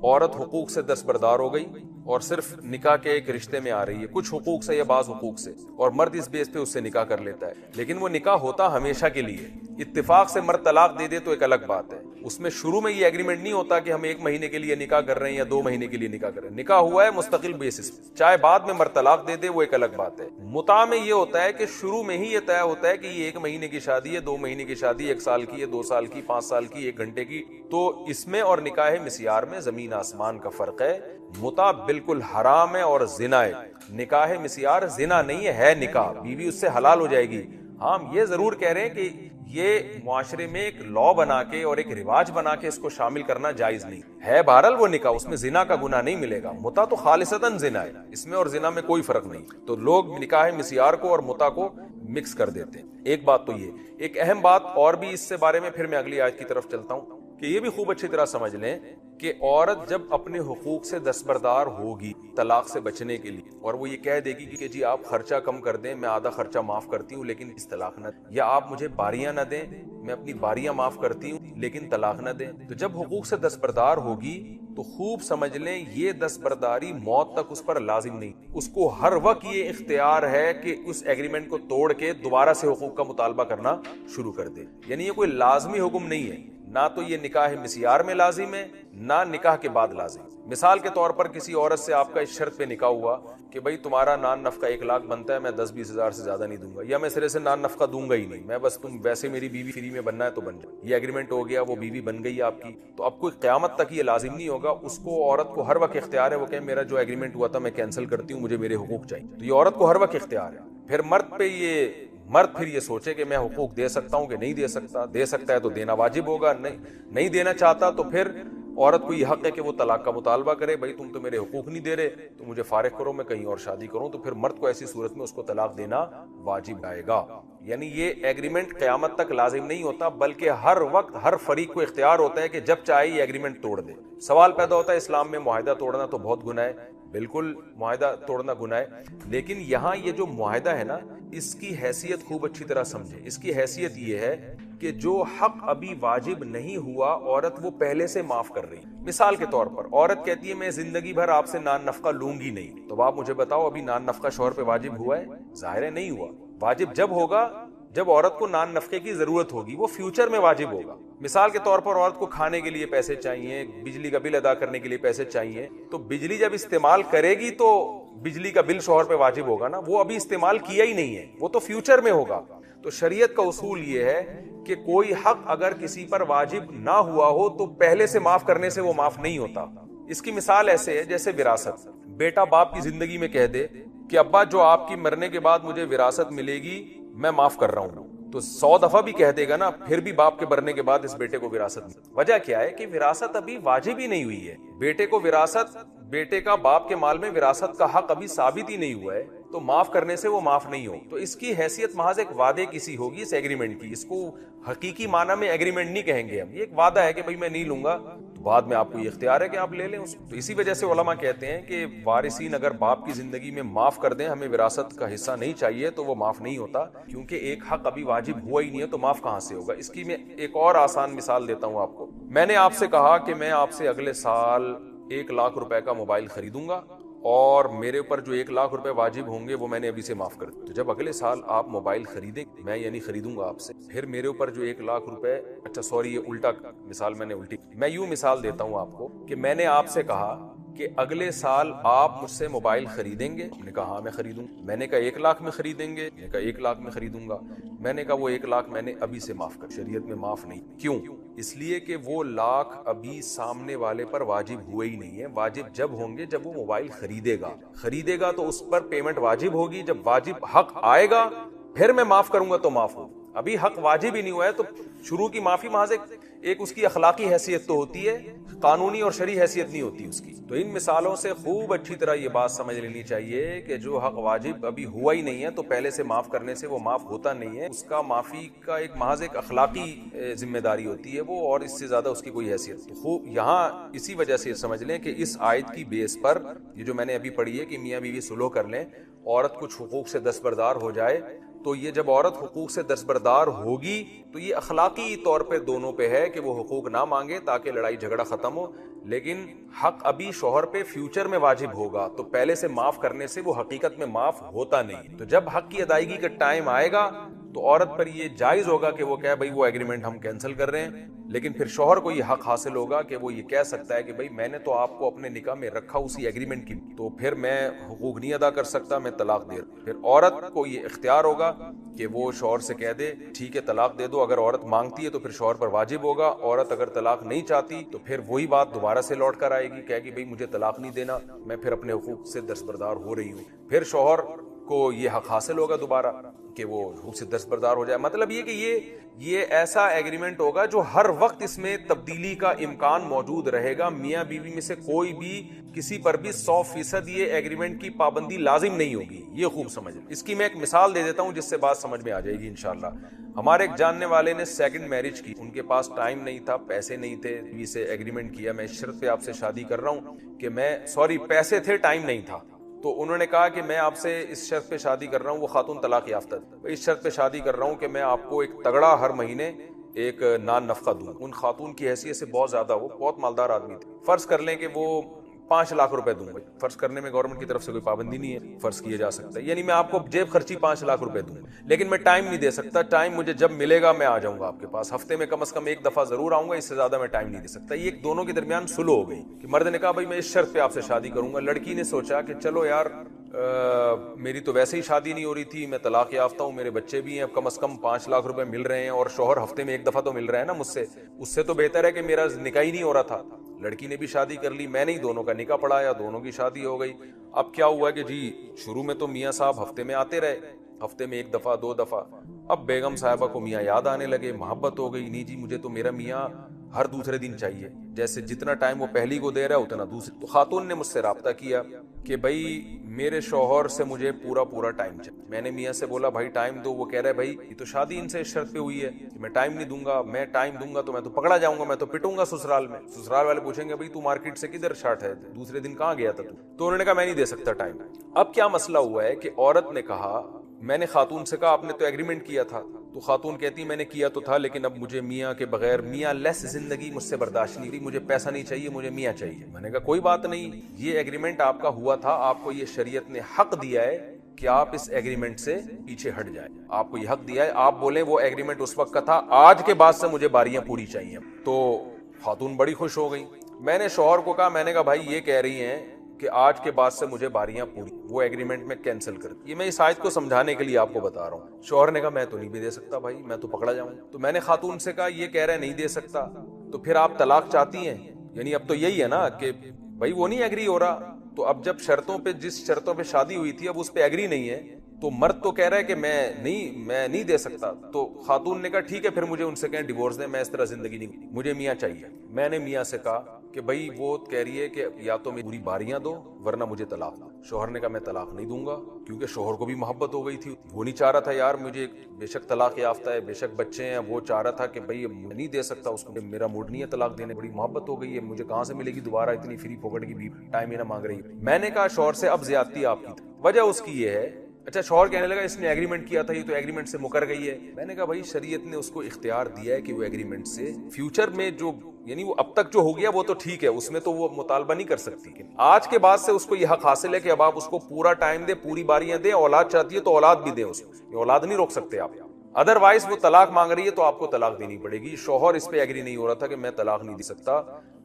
عورت حقوق سے دستبردار ہو گئی اور صرف نکاح کے ایک رشتے میں آ رہی ہے, کچھ حقوق سے یا بعض حقوق سے, اور مرد اس بیس پہ اس سے نکاح کر لیتا ہے. لیکن وہ نکاح ہوتا ہمیشہ کے لیے, اتفاق سے مرد طلاق دے دے تو ایک الگ بات ہے. اس میں شروع میں یہ ایگریمنٹ نہیں ہوتا کہ ہم 1 مہینے کے لیے نکاح کر رہے ہیں یا 2 مہینے کے لیے نکاح کر رہے ہیں. نکاح ہوا ہے مستقل بیسس پہ, چاہے بعد میں مرد طلاق دے دے وہ ایک الگ بات ہے. متع میں یہ ہوتا ہے کہ شروع میں ہی یہ طے ہوتا ہے کہ یہ 1 مہینے کی شادی ہے, 2 مہینے کی شادی, 1 سال کی ہے, 2 سال کی, 5 سال کی, 1 گھنٹے کی. تو اس میں اور نکاح مسیار میں زمین آسمان کا فرق ہے. متع بالکل حرام ہے اور زنا ہے. نکاح مسیار زنا نہیں ہے نکاح, بیوی اس سے حلال ہو جائے گی. ہاں ہم یہ ضرور کہہ رہے ہیں کہ یہ معاشرے میں ایک لا بنا کے اور ایک رواج بنا کے اس کو شامل کرنا جائز نہیں ہے. بہرحال وہ نکاح, اس میں زنا کا گناہ نہیں ملے گا. متع تو خالصتاً زنا ہے, اس میں اور زنا میں کوئی فرق نہیں. تو لوگ نکاح مسیار کو اور متع کو مکس کر دیتے ہیں. ایک بات تو یہ, ایک اہم بات اور بھی اس سے بارے میں, پھر میں اگلی آیت کی طرف چلتا ہوں. کہ یہ بھی خوب اچھی طرح سمجھ لیں کہ عورت جب اپنے حقوق سے دستبردار ہوگی طلاق سے بچنے کے لیے، اور وہ یہ کہہ دے گی کہ جی آپ خرچہ کم کر دیں، میں آدھا خرچہ معاف کرتی ہوں لیکن اس طلاق نہ دیں، یا آپ مجھے باریاں نہ دیں، میں اپنی باریاں معاف کرتی ہوں لیکن طلاق نہ دیں، تو جب حقوق سے دستبردار ہوگی تو خوب سمجھ لیں یہ دستبرداری موت تک اس پر لازم نہیں، اس کو ہر وقت یہ اختیار ہے کہ اس ایگریمنٹ کو توڑ کے دوبارہ سے حقوق کا مطالبہ کرنا شروع کر دے. یعنی یہ کوئی لازمی حکم نہیں ہے، نہ تو یہ نکاح مسیار میں لازم ہے، نہ نکاح کے بعد لازم. مثال کے طور پر کسی عورت سے آپ کا اس شرط پہ نکاح ہوا کہ بھائی تمہارا نان نفقہ 1 لاکھ بنتا ہے، میں 10-20 ہزار سے زیادہ نہیں دوں گا، یا میں سرے سے نان نفقہ دوں گا ہی نہیں، میں بس تم ویسے میری بیوی فری میں بننا ہے تو بن جائے. یہ ایگریمنٹ ہو گیا، وہ بیوی بن گئی آپ کی. تو اب کوئی قیامت تک یہ لازم نہیں ہوگا، اس کو عورت کو ہر وقت اختیار ہے، وہ کہ میرا جو ایگریمنٹ ہوا تھا میں کینسل کرتی ہوں، مجھے میرے حقوق چاہیے. تو یہ عورت کو ہر وقت اختیار ہے. پھر مرد پھر یہ سوچے کہ میں حقوق دے سکتا ہوں کہ نہیں دے سکتا. دے سکتا ہے تو دینا واجب ہوگا، نہیں دینا چاہتا تو پھر عورت کو یہ حق ہے کہ وہ طلاق کا مطالبہ کرے. بھائی تم تو میرے حقوق نہیں دے رہے تو مجھے فارغ کرو، میں کہیں اور شادی کروں. تو پھر مرد کو ایسی صورت میں اس کو طلاق دینا واجب آئے گا. یعنی یہ ایگریمنٹ قیامت تک لازم نہیں ہوتا، بلکہ ہر وقت ہر فریق کو اختیار ہوتا ہے کہ جب چاہے یہ ایگریمنٹ توڑ دے. سوال پیدا ہوتا ہے اسلام میں معاہدہ توڑنا تو بہت گناہ ہے. بالکل معاہدہ توڑنا گناہ ہے، لیکن یہاں یہ جو معاہدہ ہے نا، اس کی حیثیت خوب اچھی طرح سمجھے. اس کی حیثیت یہ ہے کہ جو حق ابھی واجب نہیں ہوا عورت وہ پہلے سے معاف کر رہی. مثال کے طور پر عورت کہتی ہے میں زندگی بھر آپ سے نان نفقہ لوں گی نہیں. تو آپ مجھے بتاؤ ابھی نان نفقہ شوہر پہ واجب ہوا ہے؟ ظاہر ہے نہیں ہوا. واجب جب ہوگا جب عورت کو نان نفقے کی ضرورت ہوگی، وہ فیوچر میں واجب ہوگا. مثال کے طور پر عورت کو کھانے کے لیے پیسے چاہیے، بجلی کا بل ادا کرنے کے لیے پیسے چاہیے، تو بجلی جب استعمال کرے گی تو بجلی کا بل شوہر پہ واجب ہوگا نا. وہ ابھی استعمال کیا ہی نہیں ہے، وہ تو فیوچر میں ہوگا. تو شریعت کا اصول یہ ہے کہ کوئی حق اگر کسی پر واجب نہ ہوا ہو تو پہلے سے معاف کرنے سے وہ معاف نہیں ہوتا. اس کی مثال ایسے ہے جیسے وراثت. بیٹا باپ کی زندگی میں کہہ دے کہ ابا جو آپ کی مرنے کے بعد مجھے وراثت ملے گی میں معاف کر رہا ہوں، تو 100 دفعہ بھی کہہ دے گا نا، پھر بھی باپ کے مرنے کے بعد اس بیٹے کو وراثت ملے. وجہ کیا ہے کہ وراثت ابھی واجب ہی نہیں ہوئی ہے. بیٹے کو وراثت، بیٹے کا باپ کے مال میں وراثت کا حق ابھی ثابت ہی نہیں ہوا ہے، تو معاف کرنے سے وہ معاف نہیں ہو. تو اس کی حیثیت محض ایک وعدے کی سی ہوگی، اس ایگریمنٹ کی. اس کو حقیقی معنی میں ایگریمنٹ نہیں کہیں گے ہم. یہ ایک وعدہ ہے کہ بھائی میں نہیں لوں گا، تو بعد میں آپ کو یہ اختیار ہے کہ آپ لے لیں اس کو. تو اسی وجہ سے علماء کہتے ہیں کہ وارثین اگر باپ کی زندگی میں معاف کر دیں ہمیں وراثت کا حصہ نہیں چاہیے تو وہ معاف نہیں ہوتا، کیونکہ ایک حق ابھی واجب ہوا ہی نہیں ہے تو معاف کہاں سے ہوگا. اس کی میں ایک اور آسان مثال دیتا ہوں آپ کو. میں نے آپ سے کہا کہ میں آپ سے اگلے سال 1 لاکھ روپے کا موبائل خریدوں گا، اور میرے اوپر جو 1 لاکھ روپے واجب ہوں گے وہ میں نے ابھی سے معاف کر دی. تو جب اگلے سال آپ موبائل خریدیں، میں یعنی خریدوں گا آپ سے، پھر میرے اوپر جو 1 لاکھ روپے، اچھا سوری یہ الٹا مثال میں نے الٹی، میں یوں مثال دیتا ہوں آپ کو کہ میں نے آپ سے کہا کہ اگلے سال آپ مجھ سے موبائل خریدیں گے. میں نے کہا ہاں میں خریدوں. میں نے کہا 1 لاکھ میں خریدیں گے؟ میں نے کہا 1 لاکھ میں خریدوں گا. میں نے کہا وہ 1 لاکھ میں نے ابھی سے معاف کر. شریعت میں معاف نہیں. کیوں؟ اس لیے کہ وہ لاکھ ابھی سامنے والے پر واجب ہوئے ہی نہیں ہے. واجب جب ہوں گے جب وہ موبائل خریدے گا تو اس پر پیمنٹ واجب ہوگی. جب واجب حق آئے گا پھر میں معاف کروں گا تو معاف ہوگا. ابھی حق واجب ہی نہیں ہوا ہے تو شروع کی معافی محض ایک اس کی اخلاقی حیثیت تو ہوتی ہے، قانونی اور شرعی حیثیت نہیں ہوتی اس کی. تو ان مثالوں سے خوب اچھی طرح یہ بات سمجھ لینی چاہیے کہ جو حق واجب ابھی ہوا ہی نہیں ہے تو پہلے سے معاف کرنے سے وہ معاف ہوتا نہیں ہے. اس کا معافی کا ایک محض ایک اخلاقی ذمہ داری ہوتی ہے وہ، اور اس سے زیادہ اس کی کوئی حیثیت. تو خوب یہاں اسی وجہ سے سمجھ لیں کہ اس آیت کی بیس پر یہ جو میں نے ابھی پڑھی ہے کہ میاں بیوی صلح کر لیں، عورت کچھ حقوق سے دستبردار ہو جائے، تو یہ جب عورت حقوق سے دستبردار ہوگی تو یہ اخلاقی طور پہ دونوں پہ ہے کہ وہ حقوق نہ مانگے تاکہ لڑائی جھگڑا ختم ہو. لیکن حق ابھی شوہر پہ فیوچر میں واجب ہوگا تو پہلے سے معاف کرنے سے وہ حقیقت میں معاف ہوتا نہیں. تو جب حق کی ادائیگی کا ٹائم آئے گا تو عورت پر یہ جائز ہوگا کہ وہ کہے بھائی وہ ایگریمنٹ ہم کینسل کر رہے ہیں. لیکن پھر شوہر کو یہ حق حاصل ہوگا کہ وہ یہ کہہ سکتا ہے کہ بھائی میں نے تو آپ کو اپنے نکاح میں رکھا اسی ایگریمنٹ کی، تو پھر میں حقوق نہیں ادا کر سکتا، میں طلاق دے رہا. پھر عورت کو یہ اختیار ہوگا کہ وہ شوہر سے کہہ دے ٹھیک ہے طلاق دے دو. اگر عورت مانگتی ہے تو پھر شوہر پر واجب ہوگا. عورت اگر طلاق نہیں چاہتی تو پھر وہی بات دوبارہ سے لوٹ کر آئے گی، کہے گی بھائی مجھے طلاق نہیں دینا، میں پھر اپنے حقوق سے دستبردار ہو رہی ہوں. پھر شوہر کو یہ حق حاصل ہوگا دوبارہ کہ وہ حقوق سے دستبردار ہو جائے. مطلب یہ کہ یہ ایسا ایگریمنٹ ہوگا جو ہر وقت اس میں تبدیلی کا امکان موجود رہے گا. میاں بیوی میں سے کوئی بھی کسی پر بھی 100% یہ ایگریمنٹ کی پابندی لازم نہیں ہوگی. یہ خوب سمجھ. اس کی میں ایک مثال دے دیتا ہوں جس سے بات سمجھ میں آ جائے گی انشاءاللہ. ہمارے ایک جاننے والے نے سیکنڈ میرج کی. ان کے پاس ٹائم نہیں تھا, پیسے نہیں تھے. بیوی سے ایگریمنٹ کیا میں اس شرط پہ آپ سے شادی کر رہا ہوں کہ پیسے تھے, ٹائم نہیں تھا. تو انہوں نے کہا کہ میں آپ سے اس شرط پہ شادی کر رہا ہوں. وہ خاتون طلاق یافتہ تھی. اس شرط پہ شادی کر رہا ہوں کہ میں آپ کو ایک تگڑا ہر مہینے ایک نان نفقہ دوں. ان خاتون کی حیثیت سے بہت زیادہ, وہ بہت مالدار آدمی تھے. فرض کر لیں کہ وہ 5 لاکھ روپے دوں گا. فرض کرنے میں گورنمنٹ کی طرف سے کوئی پابندی نہیں ہے, فرض کیا جا سکتا ہے. یعنی میں آپ کو جیب خرچی 5 لاکھ روپے دوں گا, لیکن میں ٹائم نہیں دے سکتا. ٹائم مجھے جب ملے گا میں آ جاؤں گا آپ کے پاس. ہفتے میں کم از کم ایک دفعہ ضرور آؤں گا, اس سے زیادہ میں ٹائم نہیں دے سکتا. یہ دونوں کے درمیان سلو ہو گئی کہ مرد نے کہا بھائی میں اس شرط پہ آپ سے شادی کروں گا. لڑکی نے سوچا کہ چلو یار میری تو ویسے ہی شادی نہیں ہو رہی تھی, میں طلاق یافتہ ہوں, میرے بچے بھی ہیں, اب کم از کم 5 لاکھ روپے مل رہے ہیں اور شوہر ہفتے میں ایک دفعہ تو مل رہا ہے نا مجھ سے. اس سے تو بہتر ہے کہ میرا نکاح ہی نہیں ہو رہا تھا. لڑکی نے بھی شادی کر لی, میں نے ہی دونوں کا نکاح پڑھایا, دونوں کی شادی ہو گئی. اب کیا ہوا کہ جی شروع میں تو میاں صاحب ہفتے میں آتے رہے, ہفتے میں 1 دفعہ 2 دفعہ. اب بیگم صاحبہ کو میاں یاد آنے لگے, محبت ہو گئی. نہیں جی مجھے تو میرا میاں ہر دوسرے دن چاہیے, جیسے جتنا ٹائم وہ پہلی کو دے رہا ہے اتنا دوسری. تو خاتون نے مجھ سے رابطہ کیا کہ بھائی میرے شوہر سے مجھے پورا ٹائم چاہیے. میں نے میاں سے بولا بھائی ٹائم دو. وہ کہہ رہے بھائی یہ تو شادی ان سے اس شرط پہ ہوئی ہے کہ میں ٹائم نہیں دوں گا. میں ٹائم دوں گا تو میں تو پکڑا جاؤں گا, میں تو پٹوں گا سسرال میں. سسرال والے پوچھیں گے بھائی تو مارکیٹ سے کدھر شارٹ ہے, دوسرے دن کہاں گیا تھا تو انہوں نے کہا میں نہیں دے سکتا ٹائم. اب کیا مسئلہ ہوا ہے کہ عورت نے کہا, میں نے خاتون سے کہا آپ نے تو ایگریمنٹ کیا تھا. تو خاتون کہتی میں نے کیا تو تھا, لیکن اب مجھے میاں کے بغیر, میاں لیس زندگی مجھ سے برداشت نہیں رہی. مجھے پیسہ نہیں چاہیے, مجھے میاں چاہیے. میں نے کہا کوئی بات نہیں, یہ ایگریمنٹ آپ کا ہوا تھا, آپ کو یہ شریعت نے حق دیا ہے کہ آپ اس ایگریمنٹ سے پیچھے ہٹ جائیں. آپ کو یہ حق دیا ہے, آپ بولیں وہ ایگریمنٹ اس وقت کا تھا, آج کے بعد سے مجھے باریاں پوری چاہیے. تو خاتون بڑی خوش ہو گئی. میں نے شوہر کو کہا, میں نے کہا بھائی یہ کہہ رہی ہیں کہ آج کے بعد سے مجھے باریاں پوری, وہ ایگریمنٹ میں کینسل کر. یہ میں اس آیت کو سمجھانے کے لیے آپ کو بتا رہا ہوں. شوہر نے کہا میں تو نہیں بھی دے سکتا بھائی, میں تو پکڑا جاؤں. تو میں نے خاتون سے کہا یہ کہہ رہے نہیں دے سکتا, تو پھر آپ طلاق چاہتی ہیں؟ یعنی اب تو یہی ہے نا کہ بھائی وہ نہیں ایگری ہو رہا. تو اب جب شرطوں پہ, جس شرطوں پہ شادی ہوئی تھی اب اس پہ ایگری نہیں ہے, تو مرد تو کہہ رہا ہے کہ میں نہیں دے سکتا. تو خاتون نے کہا ٹھیک ہے پھر مجھے ان سے کہیں ڈیورس دیں, میں اس طرح زندگی نہیں, مجھے میاں چاہیے. میں نے میاں سے کہا کہ بھائی وہ کہہ رہی ہے کہ یا تو میری باریاں دو ورنہ مجھے طلاق دو. شوہر نے کہا میں طلاق نہیں دوں گا, کیونکہ شوہر کو بھی محبت ہو گئی تھی. وہ نہیں چاہ رہا تھا یار مجھے, بے شک طلاق یافتہ ہے, بے شک بچے ہیں, وہ چاہ رہا تھا کہ بھائی میں نہیں دے سکتا اس کو, میرا موڈ نہیں ہے طلاق دینے, بڑی محبت ہو گئی ہے, مجھے کہاں سے ملے گی دوبارہ اتنی فری پھوکٹ کی بیوی, ٹائم ہی نہ مانگ رہی. میں نے کہا شوہر سے اب زیادتی آپ کی تھی, وجہ اس کی یہ ہے. اچھا شوہر کہنے لگا اس نے ایگریمنٹ کیا تھا, یہ تو ایگریمنٹ سے مکر گئی ہے. میں نے کہا بھائی شریعت نے اس کو اختیار دیا ہے کہ وہ ایگریمنٹ سے فیوچر میں جو, یعنی وہ اب تک جو ہو گیا وہ تو ٹھیک ہے, اس میں تو وہ مطالبہ نہیں کر سکتی. آج کے بعد سے اس کو یہ حق حاصل ہے کہ اب آپ اس کو پورا ٹائم دے, پوری باریاں دیں. اولاد چاہتی ہے تو اولاد بھی دیں اس کو, یہ اولاد نہیں روک سکتے آپ. ادروائز وہ طلاق مانگ رہی ہے تو آپ کو طلاق دینی پڑے گی. شوہر اس پہ ایگری نہیں ہو رہا تھا کہ میں طلاق نہیں دے سکتا.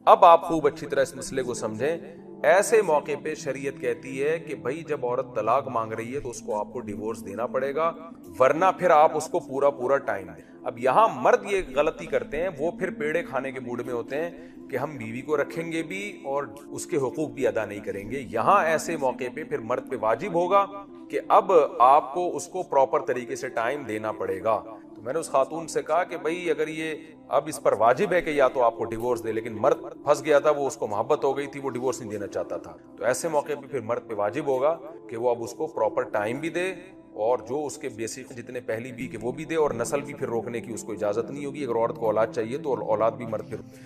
اب آپ خوب اچھی طرح اس مسئلے کو سمجھیں. ایسے موقع پہ شریعت کہتی ہے کہ بھائی جب عورت طلاق مانگ رہی ہے تو اس کو آپ کو ڈیورس دینا پڑے گا, ورنہ پھر آپ اس کو پورا ٹائم دیں. اب یہاں مرد یہ غلطی کرتے ہیں, وہ پھر پیڑے کھانے کے موڈ میں ہوتے ہیں کہ ہم بیوی کو رکھیں گے بھی اور اس کے حقوق بھی ادا نہیں کریں گے. یہاں ایسے موقع پہ پھر مرد پہ واجب ہوگا کہ اب آپ کو اس کو پراپر طریقے سے ٹائم دینا پڑے گا. تو میں نے اس خاتون سے کہا کہ بھئی اگر یہ اب اس پر واجب ہے کہ یا تو آپ کو ڈیورس دے, لیکن مرد پھنس گیا تھا, وہ اس کو محبت ہو گئی تھی, وہ ڈیورس نہیں دینا چاہتا تھا, تو ایسے موقع پہ پھر مرد پہ واجب ہوگا کہ وہ اب اس کو پراپر ٹائم بھی دے اور جو اس کے بیسک جتنے پہلی بھی کہ وہ بھی دے, اور نسل بھی پھر روکنے کی اس کو اجازت نہیں ہوگی. اگر عورت کو اولاد چاہیے تو اولاد بھی مرد پھر